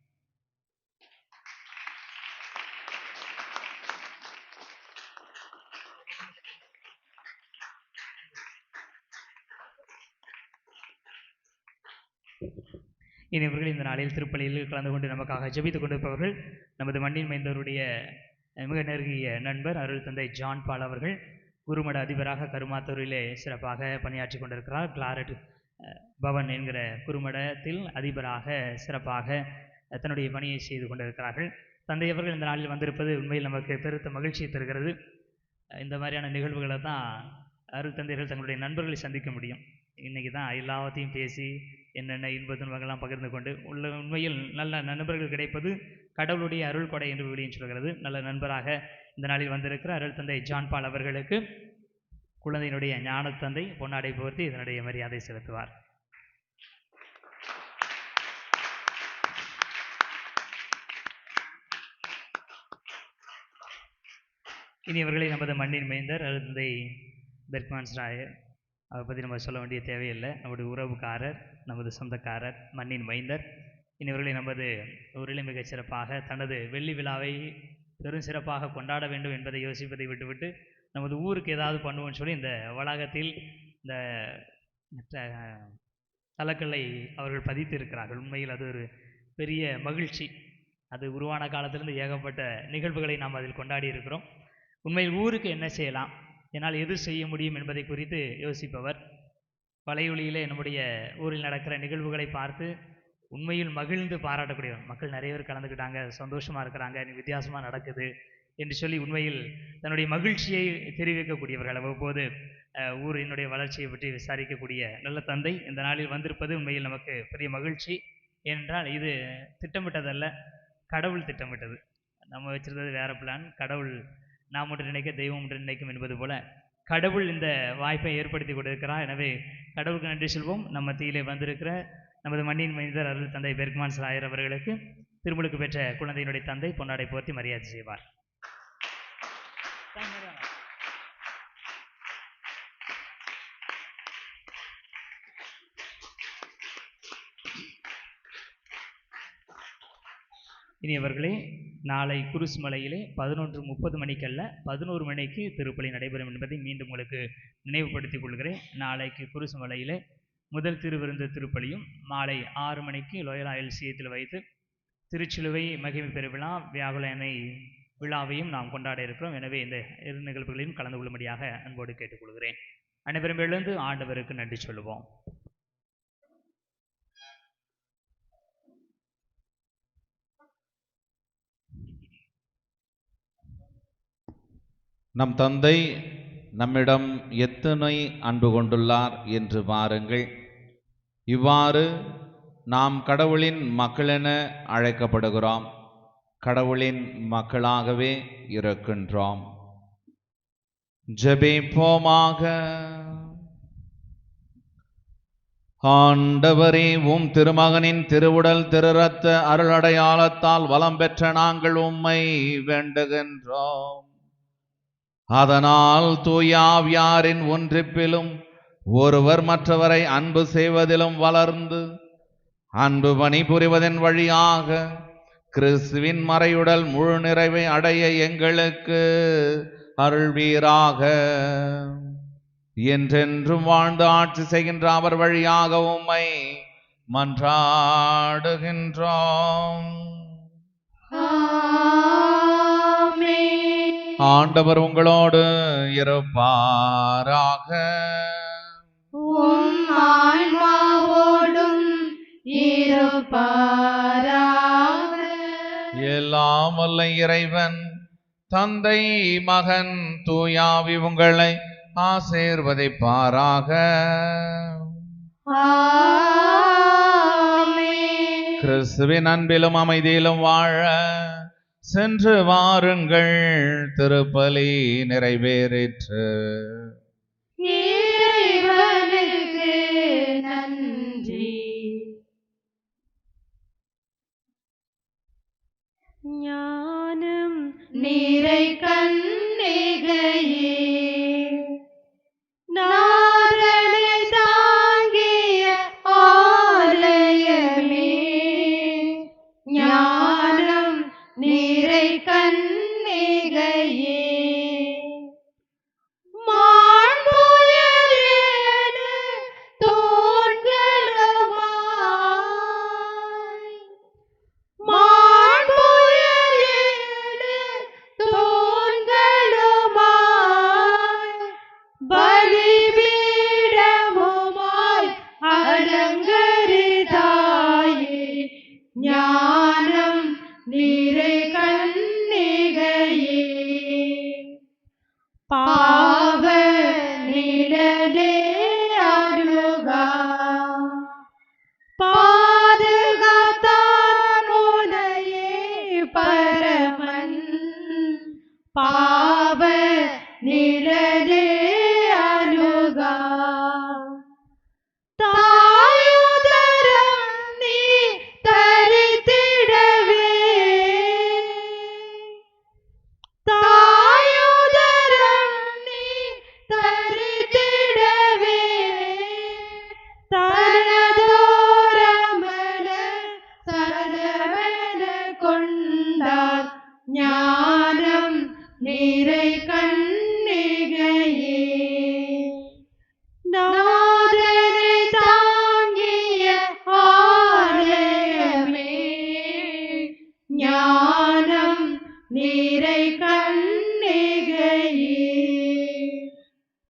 Speaker 3: இனி இவர்கள் இந்த நாளில் திருப்பலியில் கலந்து கொண்டு நமக்காக ஜெபித்துக் கொண்டிருப்பவர்கள் நமது மண்ணின் மைந்தருடைய மிக நெருங்கிய நண்பர் அருள் தந்தை ஜான் பால் அவர்கள். குருமட அதிபராக கருமாத்தூரிலே சிறப்பாக பணியாற்றி கொண்டிருக்கிறார். கிளாரட் பவன் என்கிற குருமடத்தில் அதிபராக சிறப்பாக தன்னுடைய பணியை செய்து கொண்டிருக்கிறார்கள். தந்தையவர்கள் இந்த நாளில் வந்திருப்பது உண்மையில் நமக்கு பெருத்த மகிழ்ச்சியை தருகிறது. இந்த மாதிரியான நிகழ்வுகளை தான் அருள் தந்தையர்கள் தங்களுடைய நண்பர்களை சந்திக்க முடியும். இன்றைக்கி தான் எல்லாத்தையும் பேசி என்னென்ன இன்ப துன்பங்கள்லாம் பகிர்ந்து கொண்டு உண்மையில் நல்ல நண்பர்கள் கிடைப்பது கடவுளுடைய அருள் கொடை என்று விவிலியம் சொல்கிறது. நல்ல நண்பராக இந்த நாளில் வந்திருக்கிற அருள் தந்தை ஜான் பால் அவர்களுக்கு குழந்தையினுடைய ஞான தந்தை பொன்னாடை போர்த்தி இதனுடைய மரியாதை செலுத்துவார். இனி இவர்களை நமது மண்ணின் மைந்தர் அருள் தந்தை பெர்க்மான்ஸ் ராயர், அதை பற்றி நம்ம சொல்ல வேண்டிய தேவையில்லை. நம்முடைய உறவுக்காரர், நமது சொந்தக்காரர், மண்ணின் மைந்தர். இவர்களை நமது ஊரில் மிகச் சிறப்பாக தனது வெள்ளி விழாவை பெரும் சிறப்பாக கொண்டாட வேண்டும் என்பதை யோசிப்பதை விட்டுவிட்டு நமது ஊருக்கு ஏதாவது பண்ணுவோம்னு சொல்லி இந்த வளாகத்தில் இந்த தலக்கல்லை அவர்கள் பதித்து இருக்கிறார்கள். உண்மையில் அது ஒரு பெரிய மகிழ்ச்சி. அது உருவான காலத்திலிருந்து ஏகப்பட்ட நிகழ்வுகளை நாம் அதில் கொண்டாடி இருக்கிறோம். உண்மையில் ஊருக்கு என்ன செய்யலாம், என்னால் எது செய்ய முடியும் என்பதை குறித்து யோசிப்பவர். வலையொலியிலே நம்முடைய ஊரில் நடக்கிற நிகழ்வுகளை பார்த்து உண்மையில் மகிழ்ந்து பாராட்டக்கூடியவர். மக்கள் நிறைய பேர் கலந்துக்கிட்டாங்க, சந்தோஷமாக இருக்கிறாங்க, வித்தியாசமாக நடக்குது என்று சொல்லி உண்மையில் தன்னுடைய மகிழ்ச்சியை தெரிவிக்கக்கூடியவர்கள். அவ்வப்போது ஊரினுடைய வளர்ச்சியை பற்றி விசாரிக்கக்கூடிய நல்ல தந்தை இந்த நாளில் வந்திருப்பது உண்மையில் நமக்கு பெரிய மகிழ்ச்சி. ஏனென்றால் இது திட்டமிட்டதல்ல, கடவுள் திட்டமிட்டது. நம்ம வச்சிருந்தது வேறு பிளான். கடவுள் நாம் ஒன்று நினைக்க தெய்வம் ஒன்று நினைக்கும் என்பது போல கடவுள் இந்த வாய்ப்பை ஏற்படுத்தி கொண்டிருக்கிறார். எனவே கடவுளுக்கு நன்றி சொல்வோம். நம்ம மத்தியிலே வந்திருக்கிற நமது மண்ணின் மைந்தர் அருள் தந்தை பெர்க்மான்ஸ் ராயர் அவர்களுக்கு திருமுழுக்கு பெற்ற குழந்தையினுடைய தந்தை பொன்னாடை போர்த்தி மரியாதை செய்வார். இனி அவர்களே, நாளை குருசுமலையிலே 11:30 மணிக்கல்ல 11 மணிக்கு திருப்பலி நடைபெறும் என்பதை மீண்டும் உங்களுக்கு நினைவுபடுத்திக் கொள்கிறேன். நாளைக்கு குருசுமலையிலே முதல் திருவிருந்து திருப்பலியும் மாலை 6 மணிக்கு லோயலா எல்சியத்தில் வைத்து திருச்சிலுவை மகிமை பெருவிழா வியாகுலனை விழாவையும் நாம் கொண்டாட இருக்கிறோம். எனவே இந்த இரு நிகழ்வுகளையும் கலந்து கொள்ளும்படியாக அன்போடு கேட்டுக்கொள்கிறேன். அனைவரும் எழுந்து ஆண்டவருக்கு நன்றி சொல்லுவோம்.
Speaker 2: நம் தந்தை நம்மிடம் எத்தனை அன்பு கொண்டுள்ளார் என்று பாருங்கள். இவ்வாறு நாம் கடவுளின் மக்களென அழைக்கப்படுகிறோம். கடவுளின் மக்களாகவே இருக்கின்றோம். ஜெபிப்போமாக. ஆண்டவரே, உம் திருமகனின் திருவுடல் திருரத்த அருளடையாளத்தால் வளம் பெற்ற நாங்கள் உம்மை வேண்டுகின்றோம். அதனால் தூய ஆவியாரின் ஒன்றிப்பிலும் ஒருவர் மற்றவரை அன்பு செய்வதிலும் வளர்ந்து அன்பு பணி புரிவதன் வழியாக கிறிஸ்துவின் மறையுடல் முழு நிறைவை அடைய எங்களுக்கு அருள்வீராக. என்றென்றும் வாழ்ந்து ஆட்சி செய்கின்ற அவர் வழியாக உம்மை மன்றாடுகின்றோம். ஆண்டவர் உங்களோடு இருப்பாராக.
Speaker 1: உம் ஆன்மாவோடும் இருப்பாராக.
Speaker 2: எல்லாம் வல்ல இறைவன் தந்தை மகன் தூயாவி உங்களை ஆசீர்வதிப்பாராக.
Speaker 1: ஆமென்.
Speaker 2: கிறிஸ்துவின் அன்பிலும் அமைதியிலும் வாழ சென்று வாருங்கள். திருப்பலி நிறைவேறிற்று.
Speaker 1: இறைவனுக்கு நன்றி. ஞானம் நீரை கன்னிகையே, நாரணை தாங்கிய ஆலயமே, ஞானம் நீரை கன்னிகையே, மாண்புயரேடு தோன்களுமாய், மாண்புயரேடு தோன்களுமாய், பலிபீடமுமாய் அலங்கரித்தாயே, ஞானம் நீரை கன்னிகையே, பாவ நிழலே அருகா, பாதுகாத்தான் உனையே பரமன், பாவ நிழலே அருகா, தாயுதரம் நீ தரித்திடவே, தாயுதரம் நீ தரித்திடவே, தனதோரமல சரவண கொண்டார், ஞானம் நீரை கன்னிகையே, நாதனை தாங்கிய ஆலயமே, ஞானம் நீரை